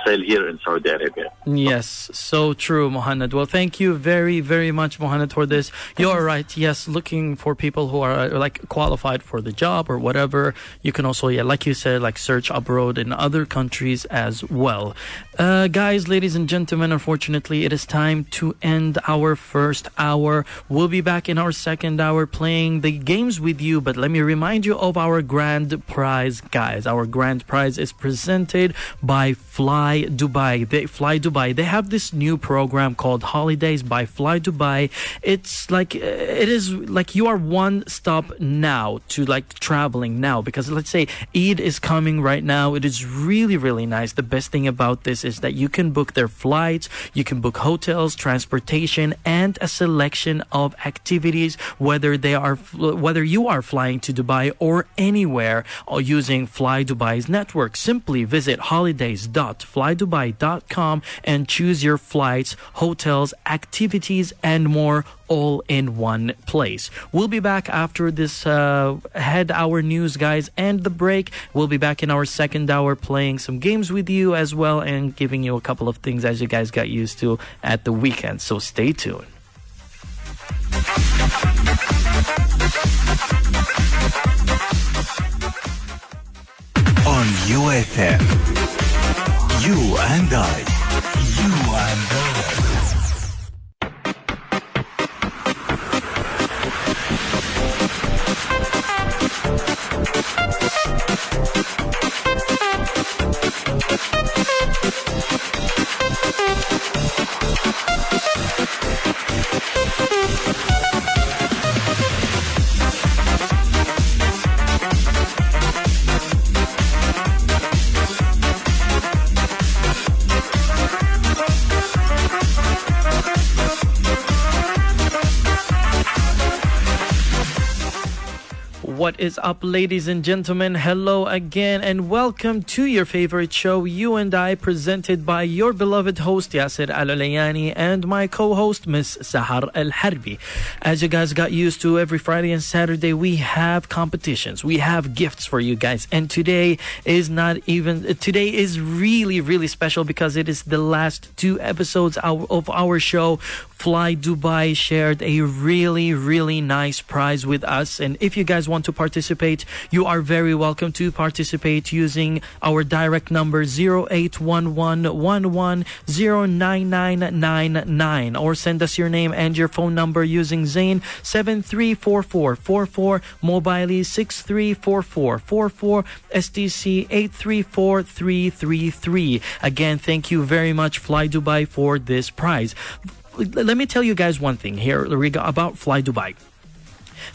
sell here in Saudi Arabia. Yes, so true, Mohammed. Well, thank you very, very much, Mohammed, for this. You're right. Yes, looking for people who are like qualified for the job or whatever. You can also, like you said, like search abroad in other countries as well. Guys, ladies and gentlemen, unfortunately, it is time to end our first hour. We'll be back in our second hour playing the games with you. But let me remind you of our grand prize, guys. Our grand prize is presented by Fly Dubai. They have this new program called Holidays by Fly Dubai. It's like it is like you are one stop now to like traveling now, because let's say Eid is coming right now. It is really, really nice. The best thing about this is that you can book their flights, you can book hotels, transportation, and a selection of activities, whether you are flying to Dubai or anywhere or using Fly Dubai's network. Simply visit holidays.flydubai.com and choose your flights, hotels, activities, and more, all in one place. We'll be back after this head hour news, guys, and the break. We'll be back in our second hour playing some games with you as well, and giving you a couple of things as you guys got used to at the weekend. So stay tuned. On UFM, you and I. What is up, ladies and gentlemen? Hello again and welcome to your favorite show, You and I, presented by your beloved host Yasser Al-Aliyani and my co-host Miss Sahar Al-Harbi. As you guys got used to, every Friday and Saturday we have competitions, we have gifts for you guys, and today is really, really special because it is the last two episodes of our show. Fly Dubai shared a really, really nice prize with us, and if you guys want to participate, you are very welcome to participate using our direct number 0811110999, or send us your name and your phone number using Zain 734444, Mobile 634444, STC 834333. Again, thank you very much, Fly Dubai, for this prize. Let me tell you guys one thing here about Fly Dubai.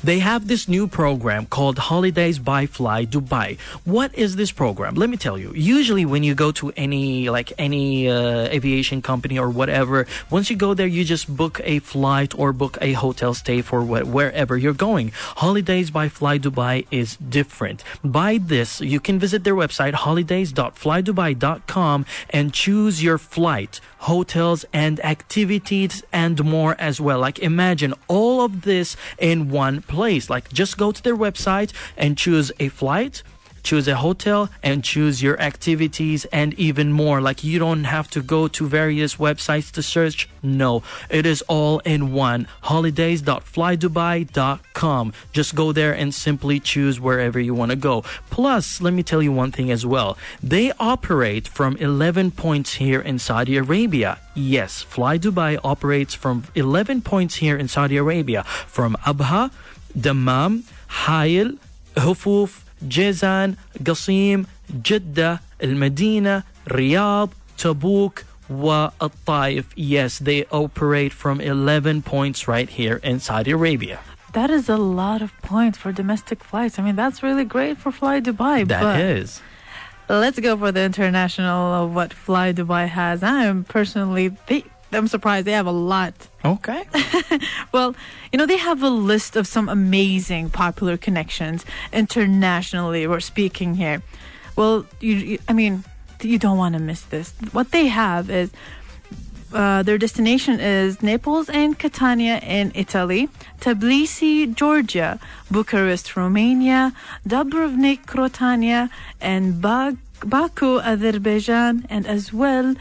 They have this new program called Holidays by Fly Dubai. What is this program? Let me tell you. Usually when you go to any aviation company or whatever, once you go there, you just book a flight or book a hotel stay for wherever you're going. Holidays by Fly Dubai is different. By this, you can visit their website, holidays.flydubai.com, and choose your flight, hotels, and activities and more as well. Like, imagine all of this in one place. Like, just go to their website and choose a flight, choose a hotel, and choose your activities and even more. Like, you don't have to go to various websites to search. No, it is all in one. holidays.flydubai.com. Just go there and simply choose wherever you want to go. Plus, let me tell you one thing as well. They operate from 11 points here in Saudi Arabia. Yes, Fly Dubai operates from 11 points here in Saudi Arabia, from Abha, Dammam, Hail, Hufuf, Jizan, Qasim, Jeddah, المدينة, Riyadh, Tabuk, والطائف. Yes, they operate from 11 points right here in Saudi Arabia. That is a lot of points for domestic flights. I mean, that's really great for Fly Dubai. That is. Let's go for the international of what Fly Dubai has. I'm surprised they have a lot. Okay. Well, they have a list of some amazing popular connections internationally. We're speaking here. Well, you don't want to miss this. What they have is their destination is Naples and Catania in Italy, Tbilisi, Georgia, Bucharest, Romania, Dubrovnik, Croatia, and Baku, Azerbaijan, and as well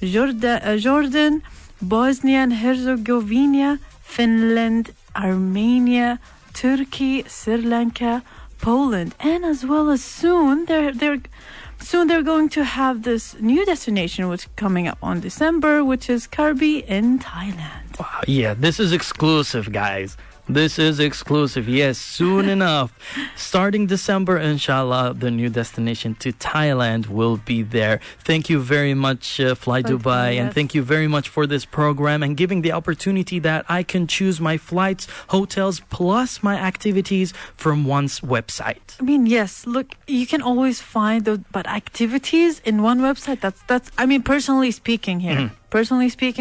Jordan, Bosnia and Herzegovina, Finland, Armenia, Turkey, Sri Lanka, Poland, and as well as soon they're going to have this new destination which is coming up on December, which is Harbi in Thailand. Wow, yeah, this is exclusive, guys. This is exclusive. Yes, soon enough. Starting December, inshallah, the new destination to Thailand will be there. Thank you very much, Fly Dubai. Yes. And thank you very much for this program and giving the opportunity that I can choose my flights, hotels, plus my activities from one's website. I mean, yes, look, you can always find but activities in one website, that's personally speaking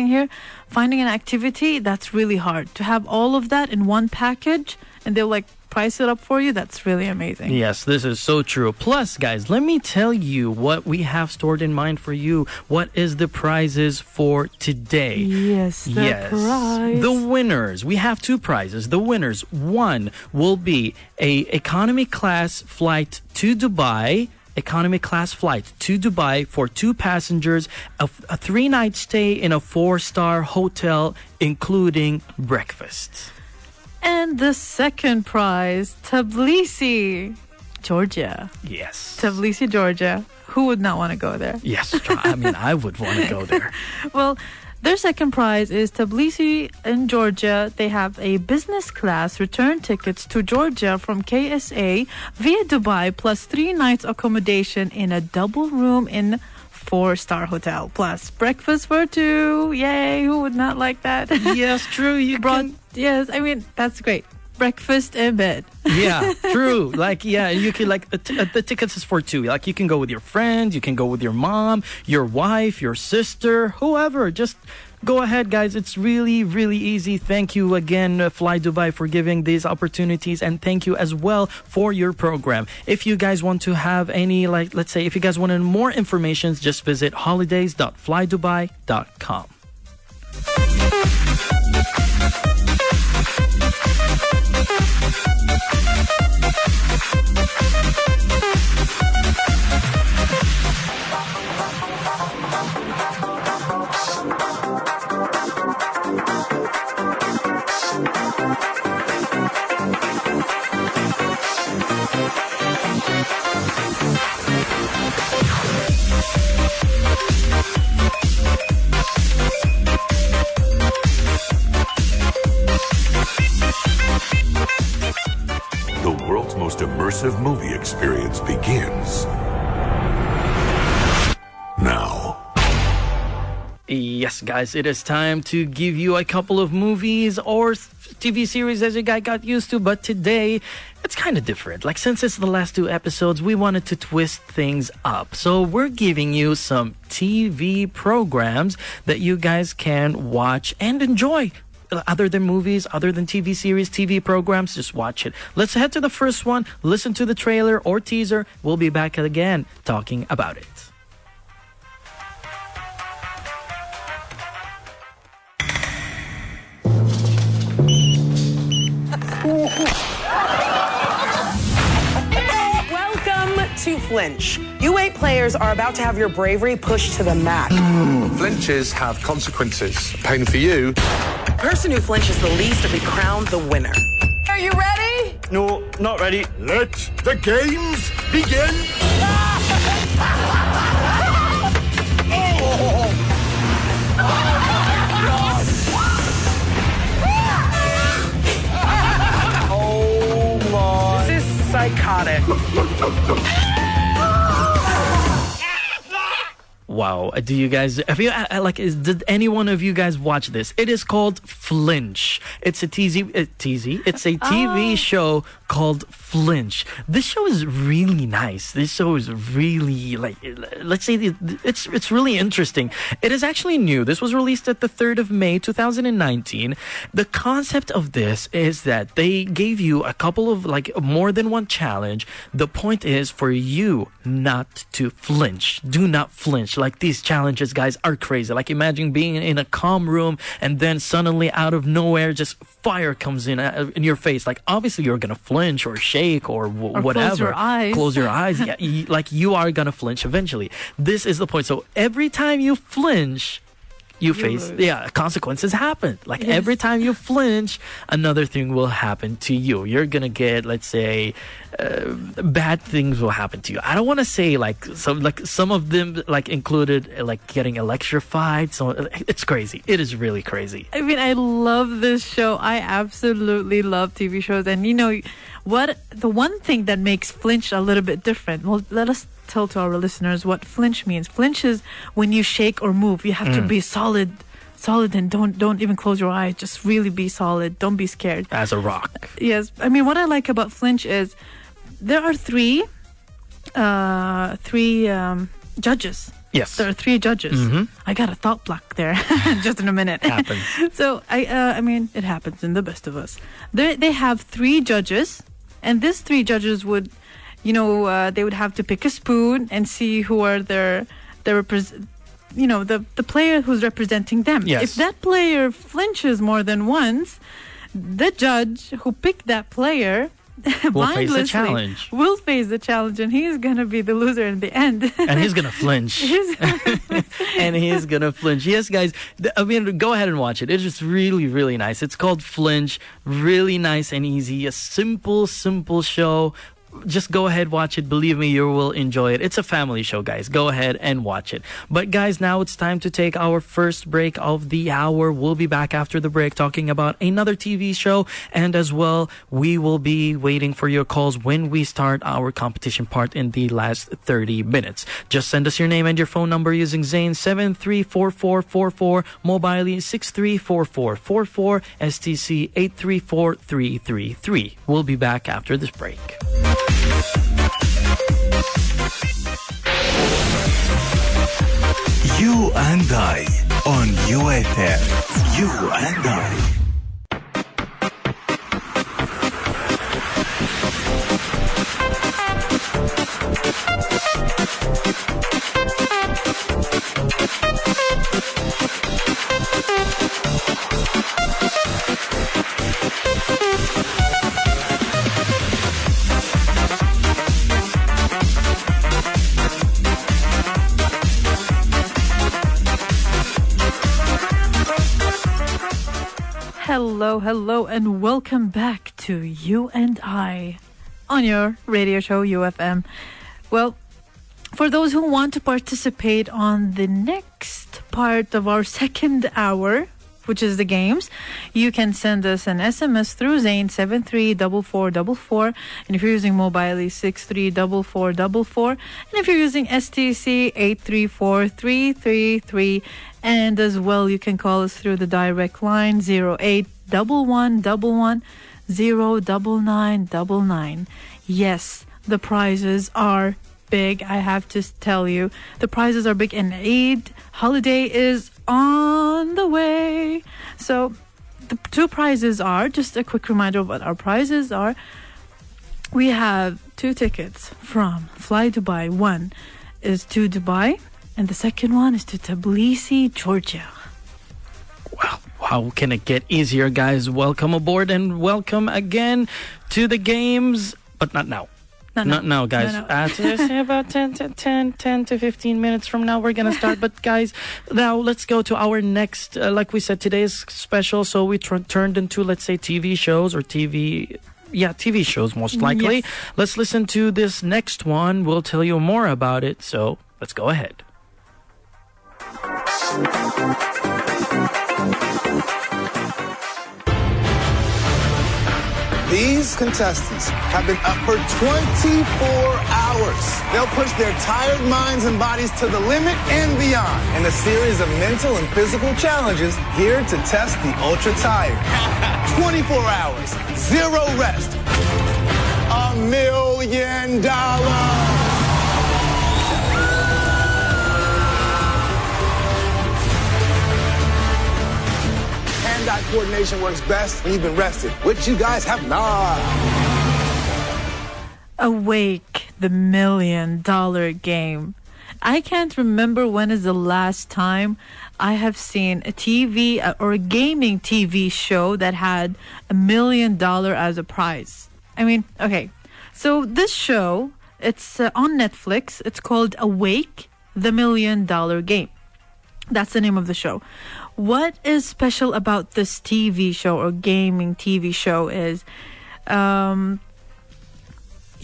here, finding an activity, that's really hard. To have all of that in one package and they'll price it up for you, that's really amazing. Yes, this is so true. Plus, guys, let me tell you what we have stored in mind for you. What is the prizes for today? Yes, prize. The winners. We have two prizes. The winners. One will be a economy class flight to Dubai. Economy class flight to Dubai for 2 passengers, a 3-night stay in a 4-star hotel, including breakfast. And the second prize, Tbilisi, Georgia. Yes. Tbilisi, Georgia. Who would not want to go there? Yes, I would want to go there. Well, their second prize is Tbilisi in Georgia. They have a business class return tickets to Georgia from KSA via Dubai, plus 3 nights accommodation in a double room in 4-star hotel, plus breakfast for 2. Yay, who would not like that? Yes, true. Yes, that's great. Breakfast in bed. Yeah, true. You can the tickets is for 2. You can go with your friends, you can go with your mom, your wife, your sister, whoever. Just go ahead, guys. It's really, really easy. Thank you again, Fly Dubai, for giving these opportunities, and thank you as well for your program. If you guys want to have any, let's say, if you guys want more information, just visit holidays.flydubai.com. The world's most immersive movie experience begins now. Yes, guys, it is time to give you a couple of movies or TV series as you guys got used to, but today it's kind of different. Since it's the last 2 episodes, we wanted to twist things up. So we're giving you some TV programs that you guys can watch and enjoy. Other than movies, other than TV series, TV programs, just watch it. Let's head to the first one, listen to the trailer or teaser. We'll be back again talking about it. Welcome to Flinch. You 8 players are about to have your bravery pushed to the max. Flinches have consequences. Pain for you. The person who flinches the least will be crowned the winner. Are you ready? No, not ready. Let the games begin. Oh my. This is psychotic. Wow. Do you guys, did any one of you guys watch this? It is called Flinch. It's a it's a TV show called Flinch. This show is really nice. This show is really, let's say it's really interesting. It is actually new. This was released at the 3rd of May, 2019. The concept of this is that they gave you a couple of, more than one challenge. The point is for you not to flinch. Do not flinch. These challenges, guys, are crazy. Imagine being in a calm room and then suddenly out of nowhere, just fire comes in your face. Obviously you're gonna flinch or shake or whatever. Close your eyes. Close your eyes. Yeah, you are gonna flinch eventually. This is the point. So every time you flinch, you face consequences happen. Every time you flinch, another thing will happen to you. You're gonna get, let's say, bad things will happen to you. I don't want to say some of them included getting electrified. So it's crazy. It is really crazy. I mean, I love this show. I absolutely love TV shows. And what the one thing that makes Flinch a little bit different? Well, let us tell to our listeners what flinch means. Flinch is when you shake or move. You have to be solid, and don't even close your eyes. Just really be solid. Don't be scared. As a rock. Yes. I mean, what I like about Flinch is there are three judges. Yes. There are 3 judges. Mm-hmm. I got a thought block there just in a minute. Happens. So, I mean, it happens in the best of us. They have 3 judges, and these 3 judges would, they would have to pick a spoon and see who are the player who's representing them. Yes. If that player flinches more than once, the judge who picked that player will face the challenge. Will face the challenge, and he's gonna be the loser in the end. And he's gonna flinch. And he's gonna flinch. Yes, guys. Go ahead and watch it. It's just really, really nice. It's called Flinch. Really nice and easy. A simple show. Just go ahead, watch it. Believe me, you will enjoy it. It's a family show, guys. Go ahead and watch it. But guys, now it's time to take our first break of the hour. We'll be back after the break talking about another TV show. And as well, we will be waiting for your calls when we start our competition part in the last 30 minutes. Just send us your name and your phone number using Zain 734444, mobile 634444, STC 834333. We'll be back after this break. You and I on UFM. You and I. Hello, and welcome back to You and I on your radio show, UFM. Well, for those who want to participate on the next part of our second hour, which is the games, you can send us an SMS through Zain 734444, and if you're using mobile 634444, and if you're using STC 834333, and as well you can call us through the direct line 0811110999. Yes, the prizes are big. I have to tell you, the prizes are big, and Eid holiday is on the way. So the 2 prizes are, just a quick reminder of what our prizes are. We have 2 tickets from Fly Dubai. One is to Dubai, and the second one is to Tbilisi, Georgia. Wow, how can it get easier, guys? Welcome aboard and welcome again to the games, but not now. Not now, guys. No. Say about 10 to 15 minutes from now, we're going to start. But, guys, now let's go to our next, like we said, today's special. So we turned into, let's say, TV shows or TV shows, most likely. Yes. Let's listen to this next one. We'll tell you more about it. So let's go ahead. These contestants have been up for 24 hours. They'll push their tired minds and bodies to the limit and beyond in a series of mental and physical challenges geared to test the ultra-tired. 24 hours, zero rest, $1 million. Hand-eye coordination works best when you've been rested, which you guys have not. Awake, the $1 million game. I can't remember when is the last time I have seen a TV or a gaming TV show that had $1 million as a prize. I mean, okay. So this show, it's on Netflix. It's called Awake, the $1 million game. That's the name of the show. What is special about this TV show or gaming TV show is, you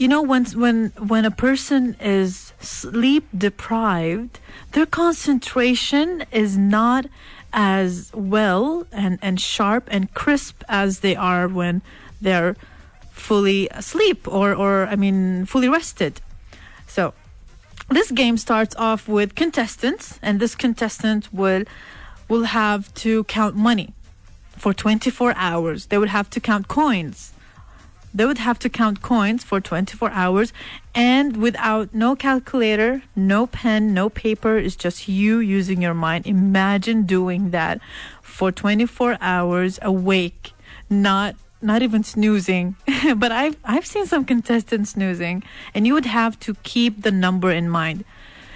know, when a person is sleep deprived, their concentration is not as well and sharp and crisp as they are when they're fully asleep or fully rested. So this game starts off with contestants, and this contestant will have to count money for 24 hours. They would have to count coins. They would have to count coins for 24 hours, and without no calculator, no pen, no paper. It's just you using your mind. Imagine doing that for 24 hours awake, not even snoozing. But I've seen some contestants snoozing, and you would have to keep the number in mind.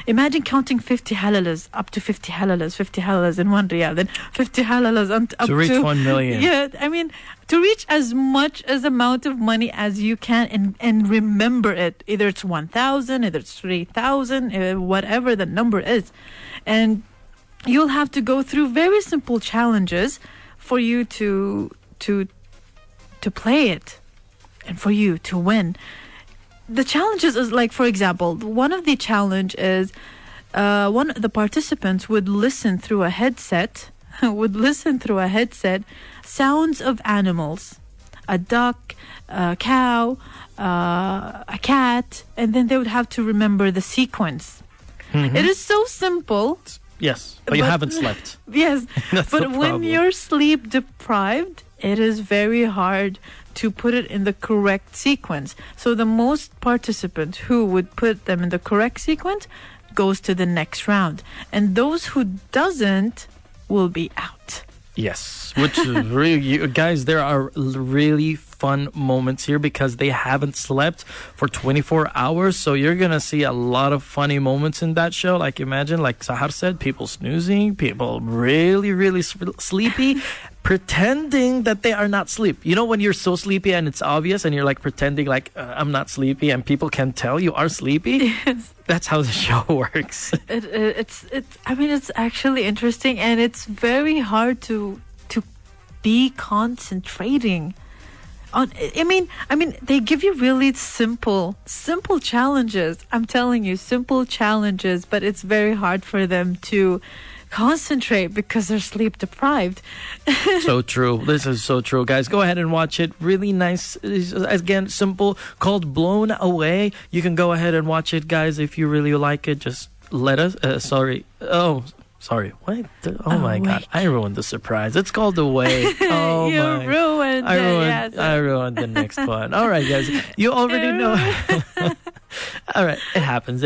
Imagine counting 50 halalas, up to 50 halalas in 1 riyal, then 50 halalas up to reach 1 million. Yeah, I mean, to reach as much as amount of money as you can and remember it. Either it's 1,000, either it's 3,000, whatever the number is. And you'll have to go through very simple challenges for you to play it and for you to win. The challenges is like, for example, one of the challenge is one of the participants would listen through a headset, sounds of animals, a duck, a cow, a cat, and then they would have to remember the sequence. Mm-hmm. It is so simple. Yes, but you haven't slept. Yes, but when you're sleep deprived, it is very hard to put it in the correct sequence. So the most participants who would put them in the correct sequence goes to the next round. And those who doesn't will be out. Yes, which is really, guys, there are really fun moments here because they haven't slept for 24 hours. So you're going to see a lot of funny moments in that show. Like imagine, like Sahar said, people snoozing, people really, really sleepy, pretending that they are not asleep. You know when you're so sleepy and it's obvious and you're like pretending like I'm not sleepy and people can tell you are sleepy? Yes. That's how the show works. It's actually interesting, and it's very hard to be concentrating on. I mean they give you really simple challenges. I'm telling you, simple challenges, but it's very hard for them to concentrate because they're sleep deprived. So true. This is so true, guys. Go ahead and watch it. Really nice. Again, simple, called Blown Away. You can go ahead and watch it, guys. If you really like it, just let us sorry. What? Oh my God, I ruined the surprise. It's called Away. Oh, you ruined it. I ruined the next one. All right, guys, you already know. All right, it happens.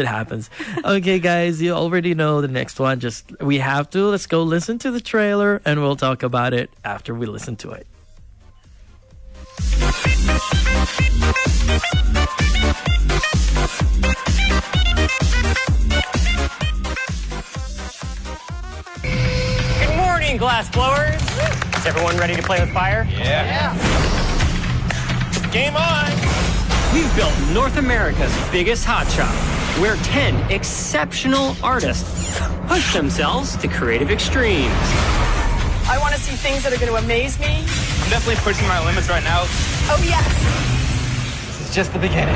Okay, guys, you already know the next one. Let's go listen to the trailer, and we'll talk about it after we listen to it. Good morning, glass blowers. Is everyone ready to play with fire? Yeah. Game on. We've built North America's biggest hotshot, where 10 exceptional artists push themselves to creative extremes. I want to see things that are going to amaze me. I'm definitely pushing my limits right now. Oh, yes. It's just the beginning.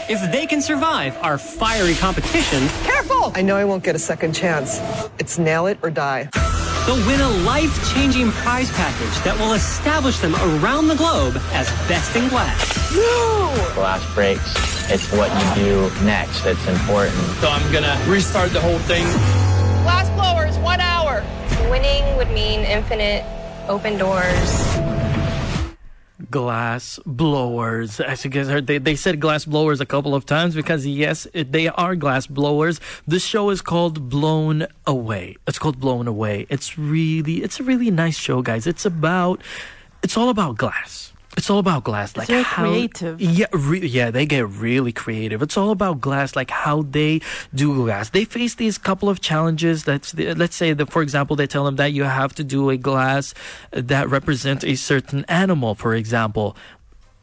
If they can survive our fiery competition... Careful! I know I won't get a second chance. It's nail it or die. they'll win a life-changing prize package that will establish them around the globe as best in glass. No! Glass breaks. It's what you do next that's important. So I'm gonna restart the whole thing. Glass blowers, 1 hour. Winning would mean infinite open doors. Glass blowers. As you guys heard, they said glass blowers a couple of times because, yes, they are glass blowers. This show is called Blown Away. It's called Blown Away. It's a really nice show, guys. It's all about glass. It's all about glass. Like they're creative. Yeah, they get really creative. It's all about glass, like how they do glass. They face these couple of challenges. Let's say that, for example, they tell them that you have to do a glass that represents a certain animal, for example.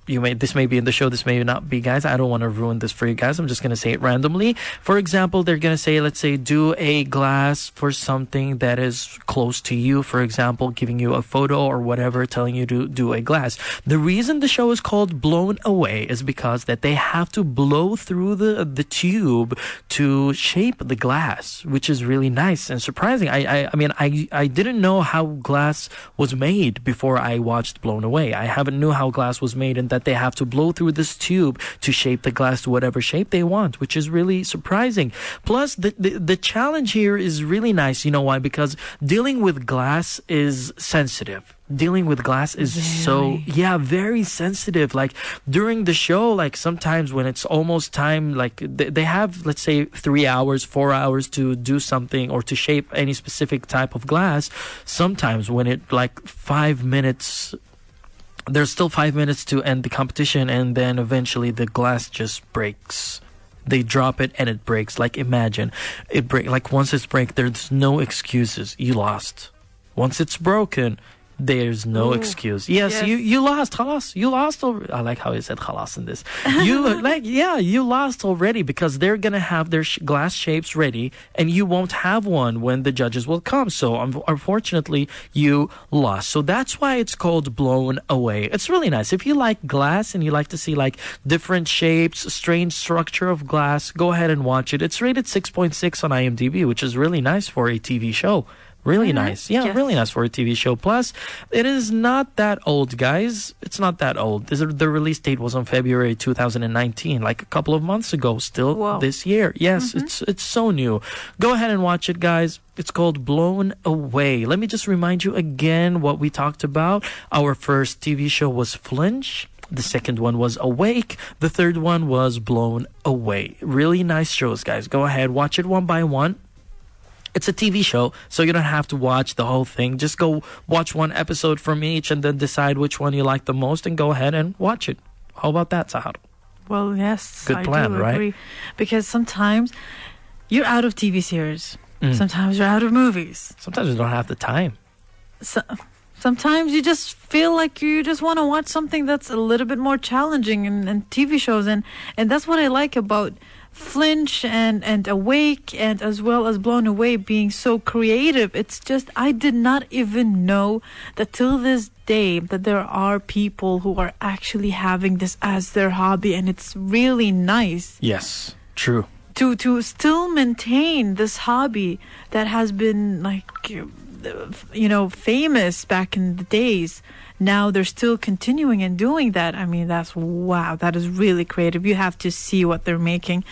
This may be in the show, this may not be, guys. I don't want to ruin this for you guys. I'm just going to say it randomly. For example, they're going to say, let's say, do a glass for something that is close to you. For example, giving you a photo or whatever, telling you to do a glass. The reason the show is called Blown Away is because that they have to blow through the tube to shape the glass, which is really nice and surprising. I mean, I didn't know how glass was made before I watched Blown Away. I haven't knew how glass was made, and that they have to blow through this tube to shape the glass to whatever shape they want, which is really surprising. Plus, the challenge here is really nice. You know why? Because dealing with glass is sensitive. Dealing with glass is very sensitive. Like during the show, like sometimes when it's almost time, like they have, let's say, 3 hours, 4 hours to do something or to shape any specific type of glass. Sometimes when it like 5 minutes, there's still 5 minutes to end the competition, and then eventually the glass just breaks. They drop it and it breaks. Like imagine it break. Like once it's break, there's no excuses. You lost. Once it's broken, there's no excuse. Yes, you lost. Khalas. You lost. I like how he said khalas in this. You lost already, because they're going to have their glass shapes ready and you won't have one when the judges will come. So unfortunately, you lost. So that's why it's called Blown Away. It's really nice. If you like glass and you like to see like different shapes, strange structure of glass, go ahead and watch it. It's rated 6.6 on IMDb, which is really nice for a TV show. Really nice. Yeah, really nice for a TV show. Plus, it is not that old, guys. It's not that old. The release date was on February 2019, like a couple of months ago, still this year. Yes, it's so new. Go ahead and watch it, guys. It's called Blown Away. Let me just remind you again what we talked about. Our first TV show was Flinch. The second one was Awake. The third one was Blown Away. Really nice shows, guys. Go ahead, watch it one by one. It's a TV show, so you don't have to watch the whole thing. Just go watch one episode from each and then decide which one you like the most and go ahead and watch it. How about that, Sahar? Well, yes. Good plan, right? Agree. Because sometimes you're out of TV series. Sometimes you're out of movies. Sometimes you don't have the time. Sometimes you just feel like you just want to watch something that's a little bit more challenging in TV shows. And that's what I like about Flinch and Awake, and as well as Blown Away being so creative. It's just, I did not even know that till this day that there are people who are actually having this as their hobby, and it's really nice. Yes, true. To still maintain this hobby that has been like, famous back in the days. Now they're still continuing and doing that. I mean, that is really creative. You have to see what they're making.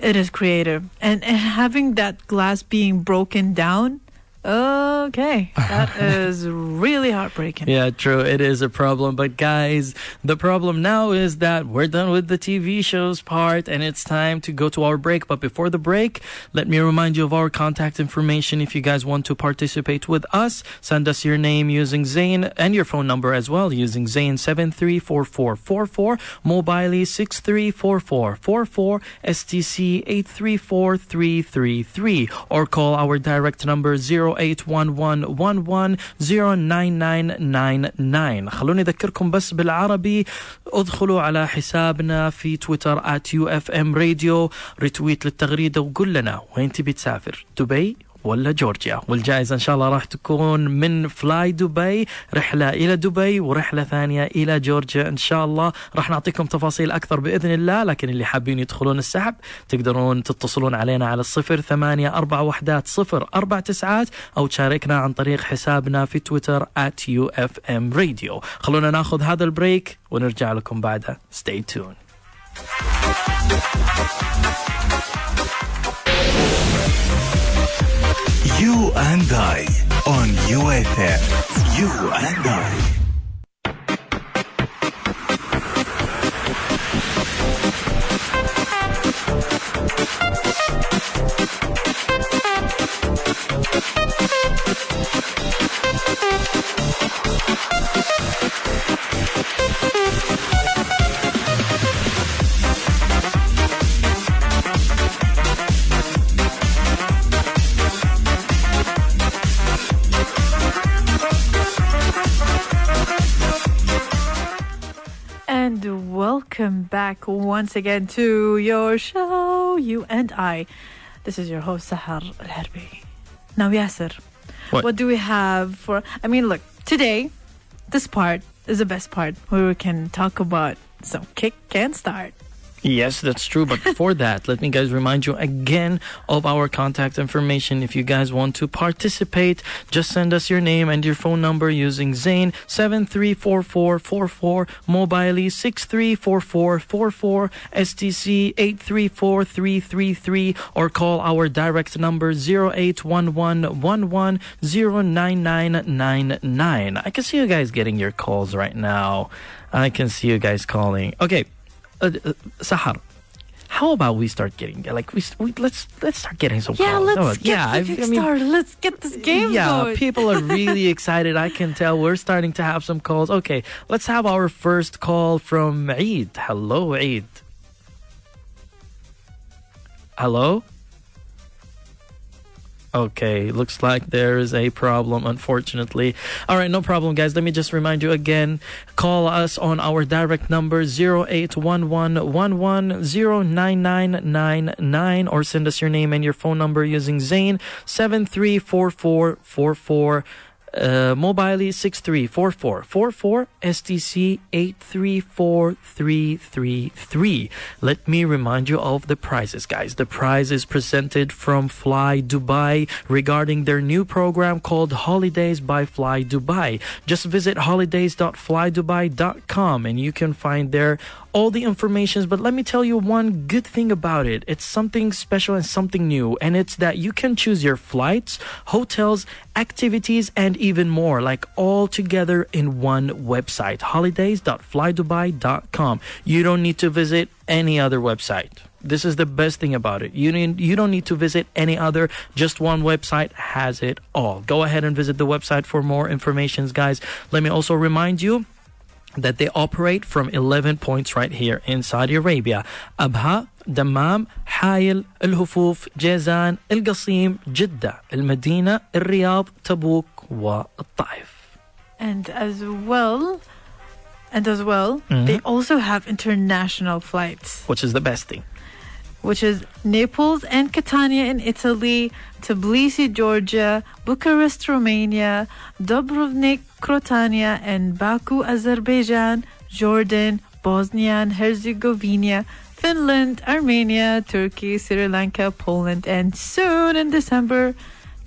It is creative. And having that glass being broken down, okay, that is really heartbreaking. Yeah, true. It is a problem. But guys, the problem now is that we're done with the TV shows part and it's time to go to our break. But before the break, let me remind you of our contact information. If you guys want to participate with us, send us your name using Zain and your phone number as well using Zain 734444, mobile 634444, STC 834333, or call our direct number 0811110999. خلوني أذكركم بس بالعربي، ادخلوا على حسابنا في تويتر @UFM Radio، ريتويت للتغريدة وقول لنا وين تبي تسافر، دبي ولا جورجيا. والجائزة إن شاء الله راح تكون من فلاي دبي، رحلة إلى دبي ورحلة ثانية إلى جورجيا إن شاء الله. راح نعطيكم تفاصيل أكثر بإذن الله، لكن اللي حابين يدخلون السحب تقدرون تتصلون علينا على 08411049 أو تشاركنا عن طريق حسابنا في تويتر @UFM Radio. خلونا ناخذ هذا البريك ونرجع لكم بعدها. Stay tuned. You and I on UFM. You and I. Welcome back once again to your show, You and I. This is your host, Sahar الحربي. Now, Yasser, what do we have for... I mean, look, today, this part is the best part where we can talk about some kick and start. Yes, that's true. But before that, let me guys remind you again of our contact information. If you guys want to participate, just send us your name and your phone number using Zain 734444, Mobile 634444, STC 834333, or call our direct number 0811110999. I can see you guys getting your calls right now. I can see you guys calling. Okay. Sahar, how about we start getting let's start getting some calls. Let's get started. Let's get this game going. People are really excited. I can tell we're starting to have some calls. Okay, let's have our first call from Eid. Hello, Eid. Hello? Okay, looks like there is a problem, unfortunately. All right, no problem, guys. Let me just remind you again. Call us on our direct number 0811110999 or send us your name and your phone number using Zain 734444. Mobile 634444, STC 834333. Let me remind you of the prizes, guys. The prize is presented from Fly Dubai regarding their new program called Holidays by Fly Dubai. Just visit holidays.flydubai.com and you can find there all the information. But let me tell you one good thing about it. It's something special and something new, and it's that you can choose your flights, hotels, activities, and even more, like all together in one website, holidays.flydubai.com. You don't need to visit any other website. This is the best thing about it. You don't need to visit any other. Just one website has it all. Go ahead and visit the website for more information, guys. Let me also remind you that they operate from 11 points right here in Saudi Arabia. Abha, Dammam, Hail, Al-Hufuf, Jazan, Al-Qasim, Jeddah, Al-Madina, Al-Riyadh, Tabuk, wa Al-Taif. And as well, they also have international flights. Which is the best thing. Which is Naples and Catania in Italy, Tbilisi, Georgia, Bucharest, Romania, Dubrovnik, Croatia, and Baku, Azerbaijan, Jordan, Bosnia and Herzegovina, Finland, Armenia, Turkey, Sri Lanka, Poland, and soon in December,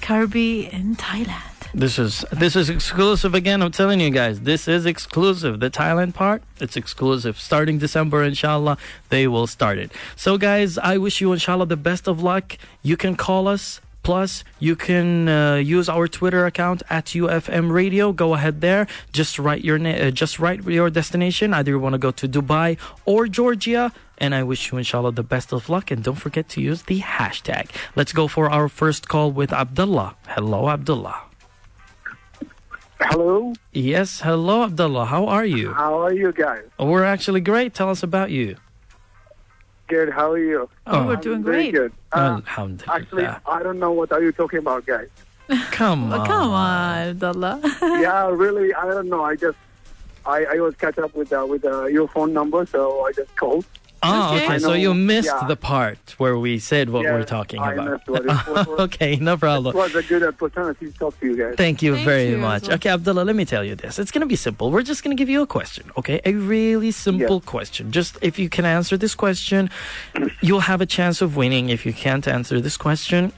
Karbi in Thailand. This is exclusive again. I'm telling you guys, this is exclusive. The Thailand part, it's exclusive. Starting December, inshallah, they will start it. So guys, I wish you, inshallah, the best of luck. You can call us. Plus, you can use our Twitter account @UFM Radio. Go ahead there. Just write your destination. Either you want to go to Dubai or Georgia. And I wish you, inshallah, the best of luck. And don't forget to use the hashtag. Let's go for our first call with Abdullah. Hello, Abdullah. Hello? Yes, hello, Abdullah. How are you? How are you guys? We're actually great. Tell us about you. Good. How are you? We're doing great. Good. Alhamdulillah. Actually, I don't know what are you talking about, guys. Come on. Come on, Abdullah. Yeah, really, I don't know. I was catch up with your phone number, so I just called. Oh, okay. So you missed yeah. the part where we said what we're talking I about. missed what it was. Okay, no problem. It was a good opportunity to talk to you guys. Thank you very you much. as well. Okay, Abdullah, let me tell you this. It's going to be simple. We're just going to give you a question, okay? A really simple question. Just if you can answer this question, you'll have a chance of winning. If you can't answer this question,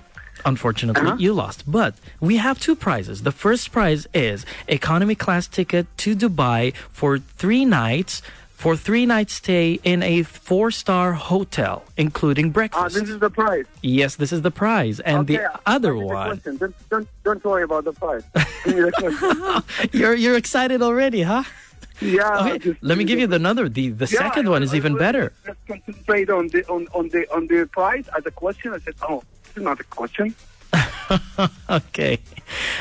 unfortunately, you lost. But we have two prizes. The first prize is economy class ticket to Dubai for 3 nights. For 3 nights stay in a 4-star hotel, including breakfast. This is the prize. Yes, this is the prize. And the other one... Don't worry about the prize. Give me the question. You're excited already, huh? Yeah. Okay. Let me give you the second one is even better. Let's concentrate on the prize as a question. I said, this is not a question. Okay.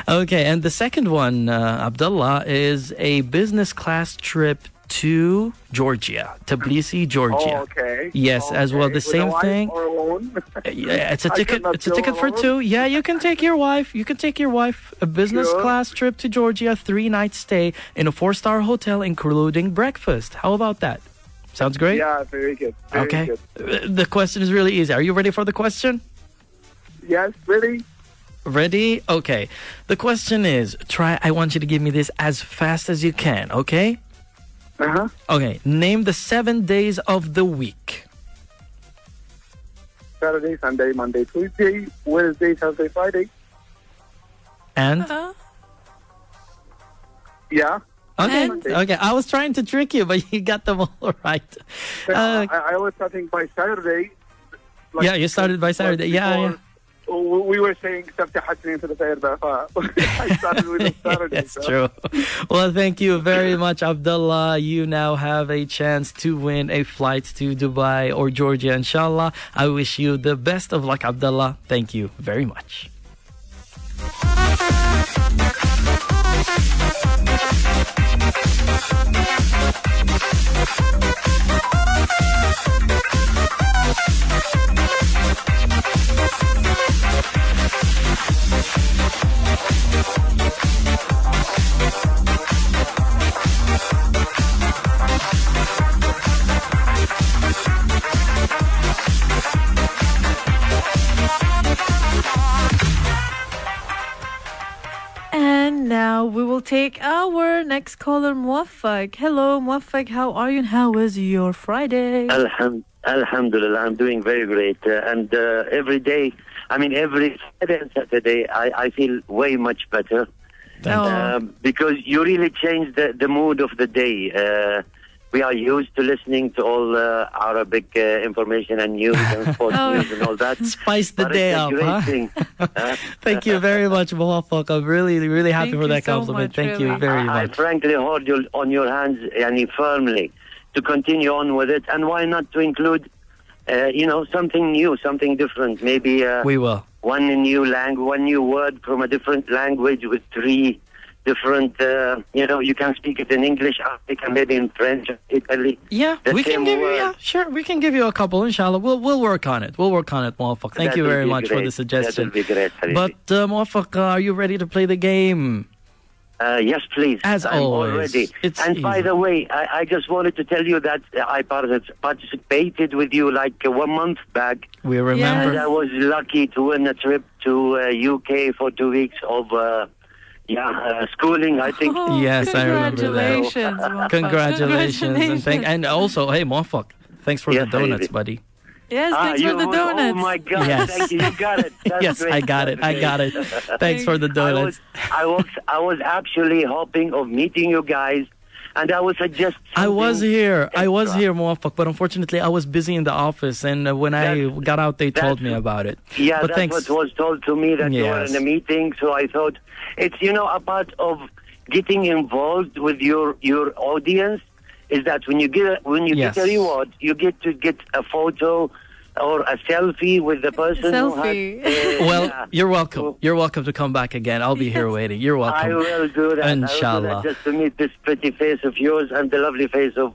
And the second one, Abdullah, is a business class trip to Georgia, Tbilisi, Georgia. Oh, okay. Yes, as well. The With same a wife thing. Or alone? Yeah, it's a ticket. It's a ticket for 2. Yeah, you can take your wife. A business class trip to Georgia, 3 nights stay in a 4-star hotel, including breakfast. How about that? Sounds great. Yeah, very good. Very good. The question is really easy. Are you ready for the question? Yes, ready. Ready? Okay. The question is, I want you to give me this as fast as you can, okay? Okay. Name the 7 days of the week. Saturday, Sunday, Monday, Tuesday, Wednesday, Thursday, Friday. And? Yeah. Okay. I was trying to trick you, but you got them all right. I was starting by Saturday. You started by Saturday. Yeah. We were saying Saturday to the fair. I started with Saturday. That's true. Well, thank you very much, Abdullah. You now have a chance to win a flight to Dubai or Georgia, inshallah. I wish you the best of luck, Abdullah. Thank you very much. And now we will take our next caller, Muwaffaq. Hello, Muwaffaq. How are you and how was your Friday? Alhamdulillah, I'm doing very great. And every day, every Friday and Saturday, I feel way much better. Because you really change the mood of the day. We are used to listening to all Arabic information and news and sports news and all that. Spice the day up, huh? Thank you very much, Muwaffaq. I'm really, really happy for that compliment. Thank you very much. I frankly hold you on your hands, firmly, to continue on with it. And why not to include, something new, something different? Maybe we will. One new word from a different language with 3 different, you can speak it in English, African, maybe in French, Italy. Yeah, we can give you, we can give you a couple, inshallah. We'll work on it. Muwaffaq. Thank you very much for the suggestion. That would be great, Habibi. But, Muwaffaq, are you ready to play the game? Yes, please. As I'm always. All ready. And by the way, I just wanted to tell you that I participated with you like 1 month back. We remember. And I was lucky to win a trip to UK for 2 weeks of... schooling, I think. Yes, I remember that. Congratulations. And also, hey, Muwaffaq, thanks for the donuts, buddy. Yes, thanks for the donuts. Oh, my God. Yes. Thank you. You got it. That's yes, great. I got it. Thanks for the donuts. I was actually hoping of meeting you guys, and I would suggest I was here, Muwaffaq, but unfortunately I was busy in the office, and when I got out, they told me about it. Yeah, but that's thanks. what was told to me, that you were in a meeting, so I thought it's, a part of getting involved with your audience is that when you get a reward, you get to get a photo or a selfie with the person who has... You're welcome. You're welcome to come back again. I'll be here waiting. You're welcome. I will do that. Inshallah. Just to meet this pretty face of yours and the lovely face of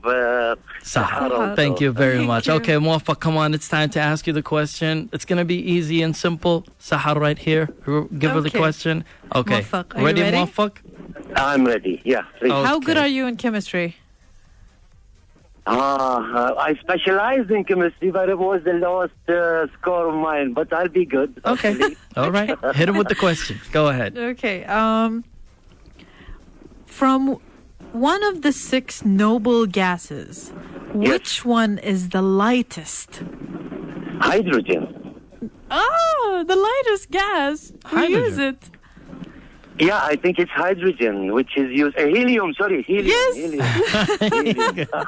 Sahara. Thank you very much. Okay, Muwaffaq, come on. It's time to ask you the question. It's going to be easy and simple. Sahara right here. Give her the question. Okay. Muwaffaq, are you ready? Muwaffaq? I'm ready. Yeah, please. How good are you in chemistry? I specialized in chemistry, but it was the lowest score of mine. But I'll be good. Okay. All right. Hit him with the question. Go ahead. Okay. From one of the 6 noble gases, which one is the lightest? Hydrogen. Oh, the lightest gas. We use it. Yeah, I think it's hydrogen, which is used... helium, sorry. Helium. Yes. Helium.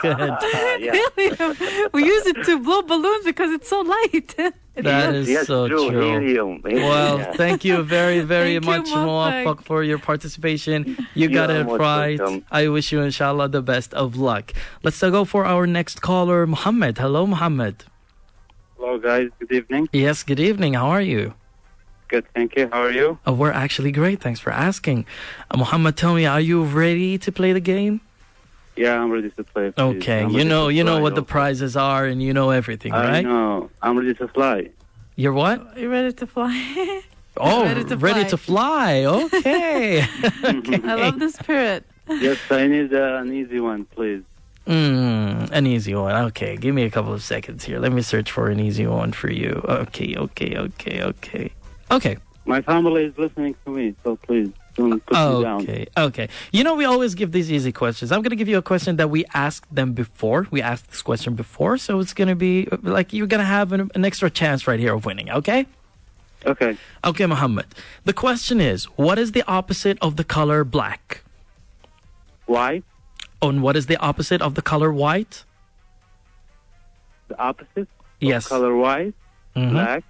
Go ahead. Helium. We use it to blow balloons because it's so light. That is so true. Helium. Well, thank you very, very Thank much, you, Muwaffaq, for your participation. You got it right. Welcome. I wish you, inshallah, the best of luck. Let's go for our next caller, Muhammad. Hello, Muhammad. Hello, guys. Good evening. Yes, good evening. How are you? Good, thank you. How are you? We're actually great. Thanks for asking. Muhammad, tell me, are you ready to play the game? Yeah, I'm ready to play. Please. Okay, you know what the prizes are, and you know everything, right? I know. I'm ready to fly. You're what? You ready to fly? Oh, ready to fly. Okay. Okay. I love the spirit. Yes, I need an easy one, please. An easy one. Okay, give me a couple of seconds here. Let me search for an easy one for you. Okay. My family is listening to me, so please don't put me down. Okay. You know, we always give these easy questions. I'm going to give you a question that we asked them before. We asked this question before, so it's going to be like you're going to have an extra chance right here of winning, okay? Okay. Okay, Muhammad. The question is, what is the opposite of the color black? White. And what is the opposite of the color white? The opposite? Yes. Of color white? Black.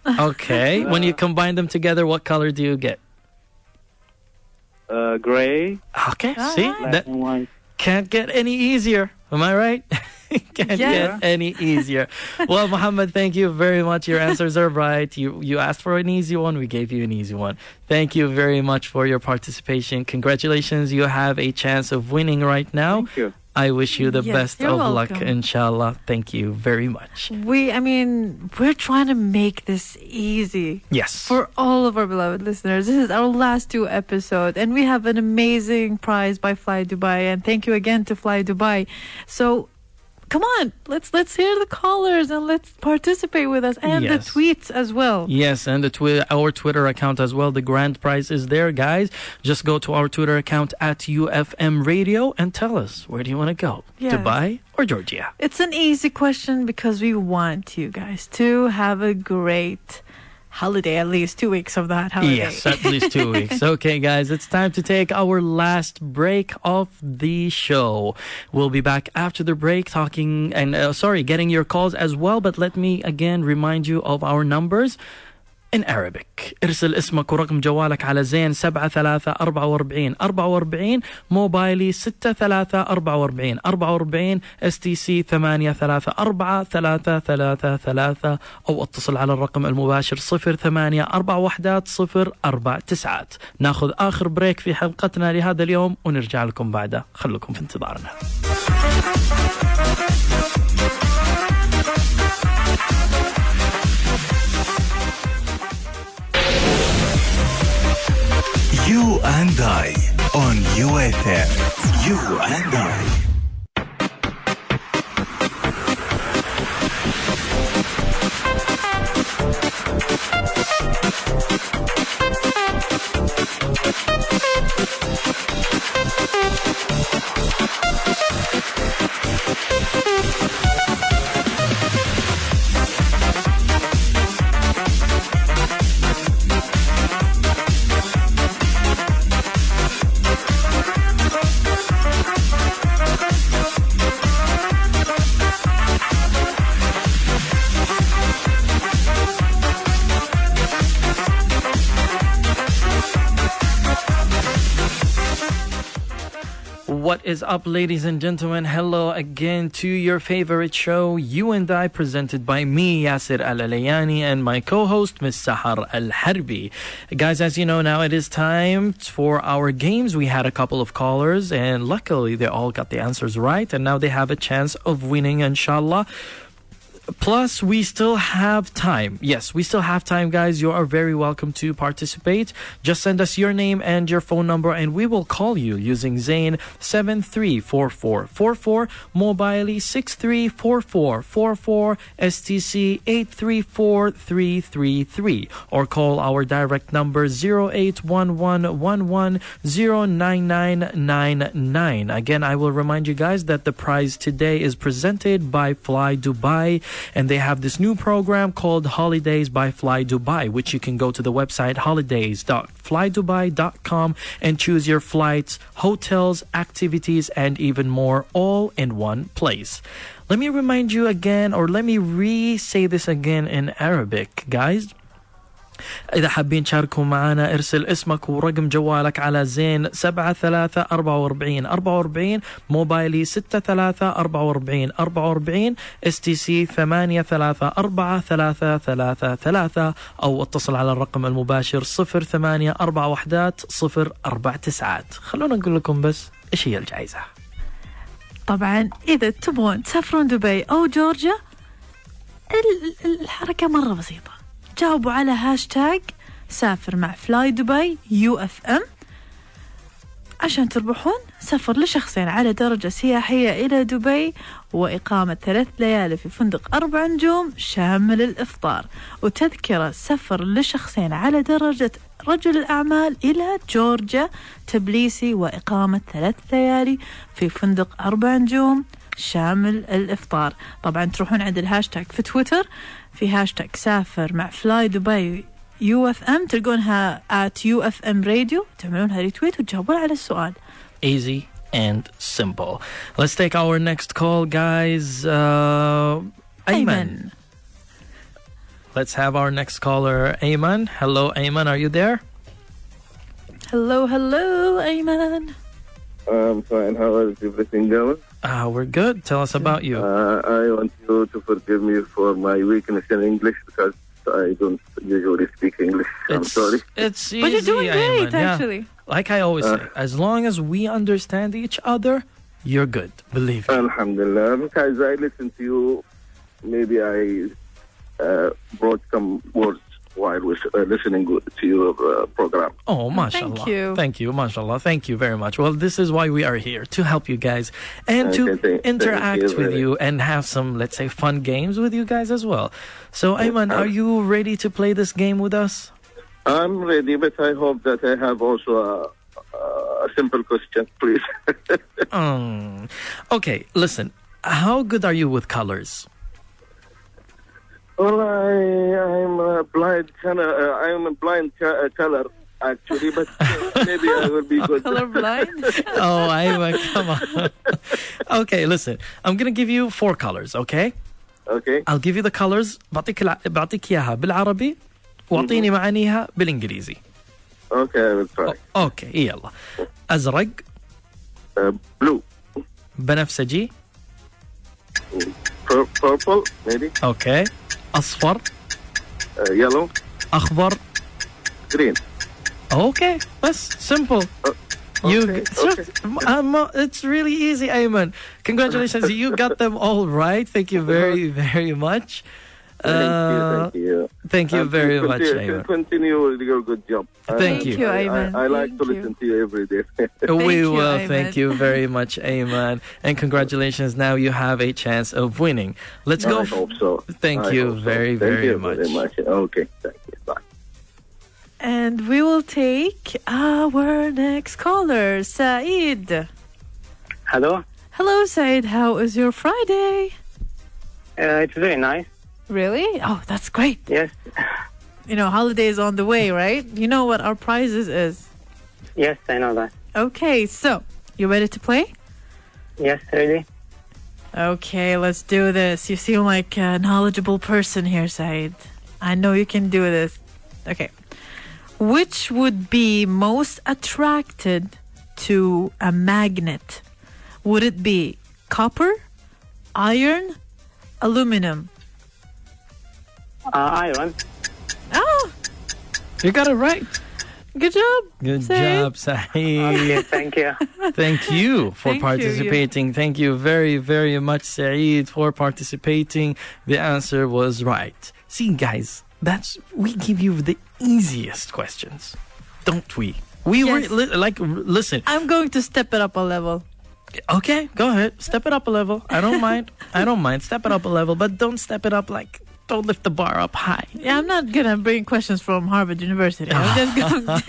Okay. When you combine them together, what color do you get? Gray. Okay. See? Black and white. Can't get any easier. Am I right? Can't get any easier. Well, Muhammad, thank you very much. Your answers are right. You asked for an easy one. We gave you an easy one. Thank you very much for your participation. Congratulations. You have a chance of winning right now. Thank you. I wish you the best of luck, welcome. Inshallah. Thank you very much. We're trying to make this easy. Yes. For all of our beloved listeners. This is our last 2 episodes, and we have an amazing prize by Fly Dubai. And thank you again to Fly Dubai. So, come on, let's hear the callers and let's participate with us and the tweets as well. Yes, and our Twitter account as well. The grand prize is there, guys. Just go to our Twitter account at UFM Radio and tell us, where do you want to go? Yes. Dubai or Georgia? It's an easy question because we want you guys to have a great holiday, at least 2 weeks of that holiday. Yes, at least 2 weeks. Okay, guys, it's time to take our last break of the show. We'll be back after the break talking and getting your calls as well. But let me again remind you of our numbers in Arabic. ارسل اسمك ورقم جوالك على زين 7344 44 موبايلي 6344 44 STC 834 333 أو اتصل على الرقم المباشر 0841 ناخذ آخر بريك في حلقتنا لهذا اليوم ونرجع لكم بعده. خلوكم في انتظارنا. You and I on UFM. You and I. What is up, ladies and gentlemen? Hello again to your favorite show, You and I, presented by me, Yasser Al-Aliyani, and my co-host, Miss Sahar Al-Harbi. Guys, as you know, now it is time for our games. We had a couple of callers, and luckily they all got the answers right, and now they have a chance of winning, inshallah. Plus, we still have time. Yes, we still have time, guys. You are very welcome to participate. Just send us your name and your phone number, and we will call you using Zain 734444, Mobile 634444, STC 834333, or call our direct number 0811110999. Again, I will remind you guys that the prize today is presented by Fly Dubai, and they have this new program called Holidays by Fly Dubai, which you can go to the website holidays.flydubai.com and choose your flights, hotels, activities, and even more, all in one place. Let me remind you again, or let me re-say this again in Arabic, guys. إذا حابين تشاركوا معنا ارسل اسمك ورقم جوالك على زين 734444 موبايلي 634444 STC 834333 أو اتصل على الرقم المباشر 0841 خلونا نقول لكم بس إيش هي الجائزة. طبعا إذا تبغون تسافرون دبي أو جورجيا الحركة مرة بسيطة. جاوبوا على هاشتاج سافر مع فلاي دبي UFM عشان تربحون سفر لشخصين على درجة سياحية إلى دبي وإقامة 3 ليالي في فندق 4 نجوم شامل الإفطار، وتذكرة سفر لشخصين على درجة رجل الأعمال إلى جورجيا تبليسي وإقامة 3 ليالي في فندق 4 نجوم شامل الإفطار. طبعا تروحون عند الهاشتاج في تويتر في هاشتاج سافر مع فلاي دبي UFM، تلقونها @UFM Radio، تعملونها ريتويت وتجاوبون على السؤال. Easy and simple. Let's take our next call, guys. Ayman. Let's have our next caller, Ayman. Hello, Ayman. Are you there? Hello, Ayman. I'm fine. How is everything going? We're good. Tell us about you. I want you to forgive me for my weakness in English because I don't usually speak English. I'm sorry. It's easy, but you're doing great, Ayman. actually. Yeah. Like I always say, as long as we understand each other, you're good. Believe me. Alhamdulillah. Because I listen to you, maybe I brought some words while listening to your program. Oh, mashallah. Thank you, mashallah. Thank you very much. Well, this is why we are here, to help you guys and to interact with you and have some, let's say, fun games with you guys as well. So, Ayman, are you ready to play this game with us? I'm ready, but I hope that I have also a simple question, please. Okay, listen. How good are you with colors? Well, I'm a blind color, actually, but maybe I will be good. Colorblind? Oh, Ayman, come on. Okay, listen. I'm going to give you 4 colors, okay? Okay. I'll give you the colors. بعطيك إياها بالعربي واعطيني معانيها بالإنجليزي. Okay, I will try. Okay, يلا. أزرق. Blue. بنفسجي. Purple, maybe. Okay. أصفر. Yellow. أخضر. Green. Okay, that's simple. Okay. It's really easy, Ayman. Congratulations, you got them all right. Thank you very, very much. Thank you. Thank you very much, Ayman. Continue with your good job. Thank you, Ayman. I like to listen to you every day. We will. Ayman. Thank you very much, Ayman. And congratulations. Now you have a chance of winning. Let's go. I hope so. Thank you very, very much. Okay, thank you. Bye. And we will take our next caller, Saeed. Hello. Hello, Saeed. How is your Friday? It's very nice. Really? Oh, that's great. Yes. You know, holidays on the way, right? You know what our prizes is. Yes, I know that. Okay, so you ready to play? Yes, ready. Okay, let's do this. You seem like a knowledgeable person here, Saeed. I know you can do this. Okay. Which would be most attracted to a magnet? Would it be copper, iron, aluminum? Iron. Oh, you got it right. Good job. Good Saeed. job, Saeed. Thank you. Thank you for Thank you, participating. Thank you very, very much, Saeed, for participating. The answer was right. See, guys, we give you the easiest questions, don't we? Yes. Listen. I'm going to step it up a level. Okay, go ahead. Step it up a level. I don't mind. Step it up a level, but don't step it up don't lift the bar up high. Yeah, I'm not going to bring questions from Harvard University. I'm just going to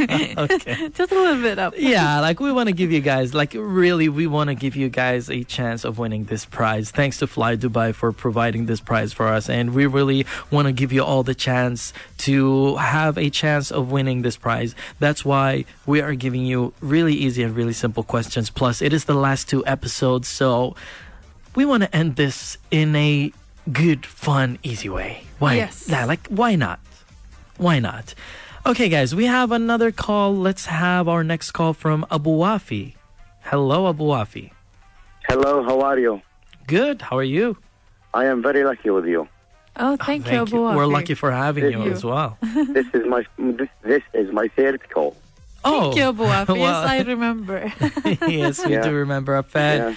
Okay. just a little bit up. Yeah, we want to give you guys, we want to give you guys a chance of winning this prize. Thanks to Fly Dubai for providing this prize for us. And we really want to give you all the chance to have a chance of winning this prize. That's why we are giving you really easy and really simple questions. Plus, it is the last 2 episodes, so we want to end this in a good, fun, easy way. Why? Yes. Yeah, why not? Why not? Okay, guys, we have another call. Let's have our next call from Abu Wafi. Hello, Abu Wafi. Hello, how are you? Good. How are you? I am very lucky with you. Oh, thank you, Abu Wafi. We're lucky for having you as well. This is my third call. Thank you, Abu Wafi. Well, yes, I remember. Yes, we do remember a fan. Yeah.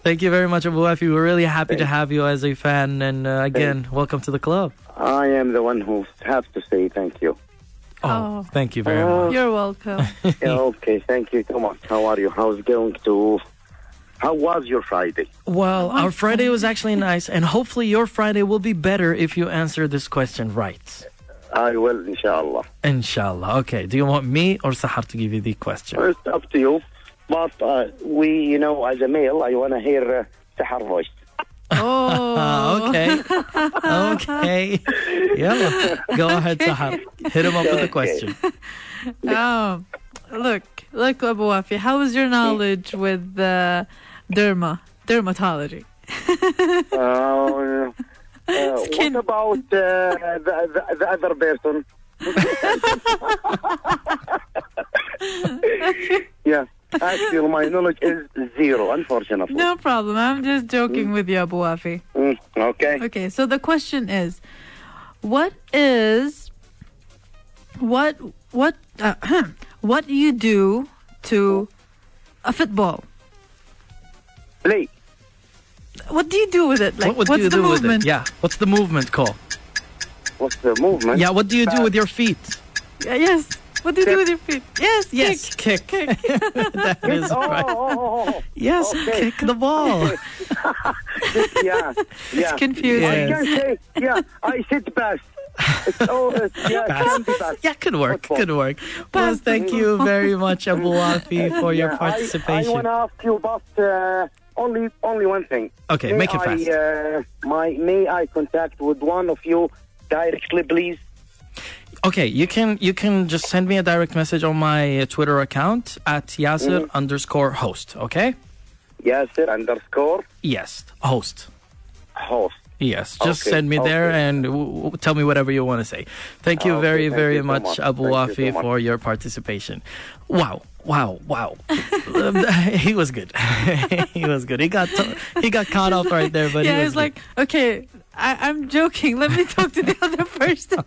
Thank you very much, Abu Wafi. We're really happy to have you as a fan. And again, welcome to the club. I am the one who has to say thank you. Oh, thank you very much. You're welcome. Okay, thank you so much. How are you? How was your Friday? Well, our Friday was actually nice, and hopefully your Friday will be better if you answer this question right. I will, inshallah. Inshallah. Okay, do you want me or Sahar to give you the question? It's up to you. But as a male, I want to hear Sahar voice. Oh. Okay. Okay. Yeah. Go ahead, Sahar. Hit him up with the question. Look, Abu Wafi, how was your knowledge with dermatology? What about the other person? Yeah. Actually, my knowledge is 0, unfortunately. No problem. I'm just joking with you, Abu Wafi. Okay. Okay, so the question is, what do you do to a football? Play. What do you do with it? What do you do with it? Yeah. What's the movement called? What's the movement? Yeah, what do you do with your feet? Yes. What do you do with your feet? Yes, kick. That is right. Yes, okay. Kick the ball. Yeah. It's confusing. Yes. I can say, I sit best. Yeah, could work. Well, thank you very much, Abu Wafi, for your participation. I want to ask you about only one thing. Okay, make it fast. May I contact with one of you directly, please? Okay, you can just send me a direct message on my Twitter account at Yasser _host, okay? Yasser _ Yes, host. Host. Yes, just send me there and tell me whatever you want to say. Thank you very much, Abu Wafi, for your participation. Wow. He was good. He was good. He got caught off right there, but yeah, he was like, okay, I'm joking. Let me talk to the other person.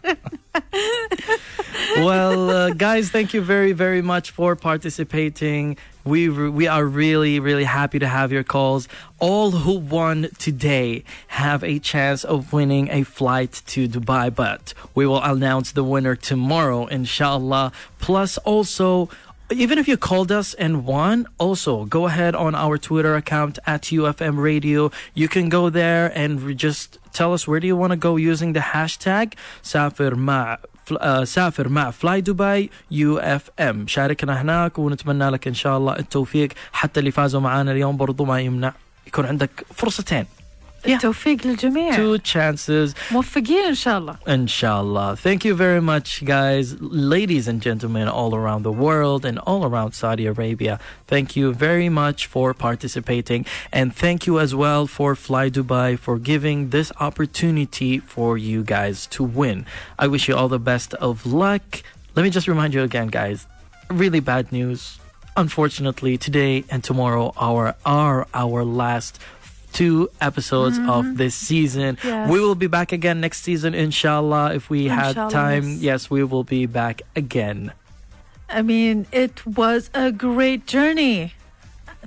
Well, guys, thank you very much for participating. We are really happy to have your calls. All who won today have a chance of winning a flight to Dubai, but we will announce the winner tomorrow, inshallah. Plus, also, even if you called us and won, also go ahead on our Twitter account at UFM Radio. You can go there and just tell us where do you want to go using the hashtag سافر مع فلاي دبي UFM. شاركنا هناك ونتمنى لك إن شاء الله التوفيق. حتى اللي فازوا معانا اليوم برضو ما يمنع يكون عندك فرصتين. التوفيق للجميع. 2 chances. موفقين إن شاء الله. Inshallah. Thank you very much, guys, ladies and gentlemen, all around the world and all around Saudi Arabia. Thank you very much for participating. And thank you as well for Fly Dubai for giving this opportunity for you guys to win. I wish you all the best of luck. Let me just remind you again, guys, really bad news. Unfortunately, today and tomorrow are our last 2 episodes of this season. Yes. We will be back again next season, inshallah. If we had time, yes, we will be back again. I mean, it was a great journey.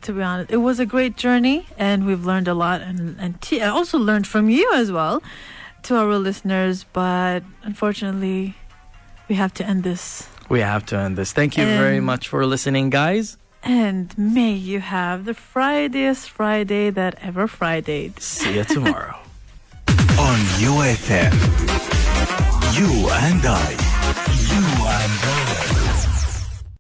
To be honest, it was a great journey, and we've learned a lot, and I also learned from you as well, to our listeners. But unfortunately, we have to end this. Thank you very much for listening, guys. And may you have the Fridiest Friday that ever Fridayed. See you tomorrow. On UFM, you and I.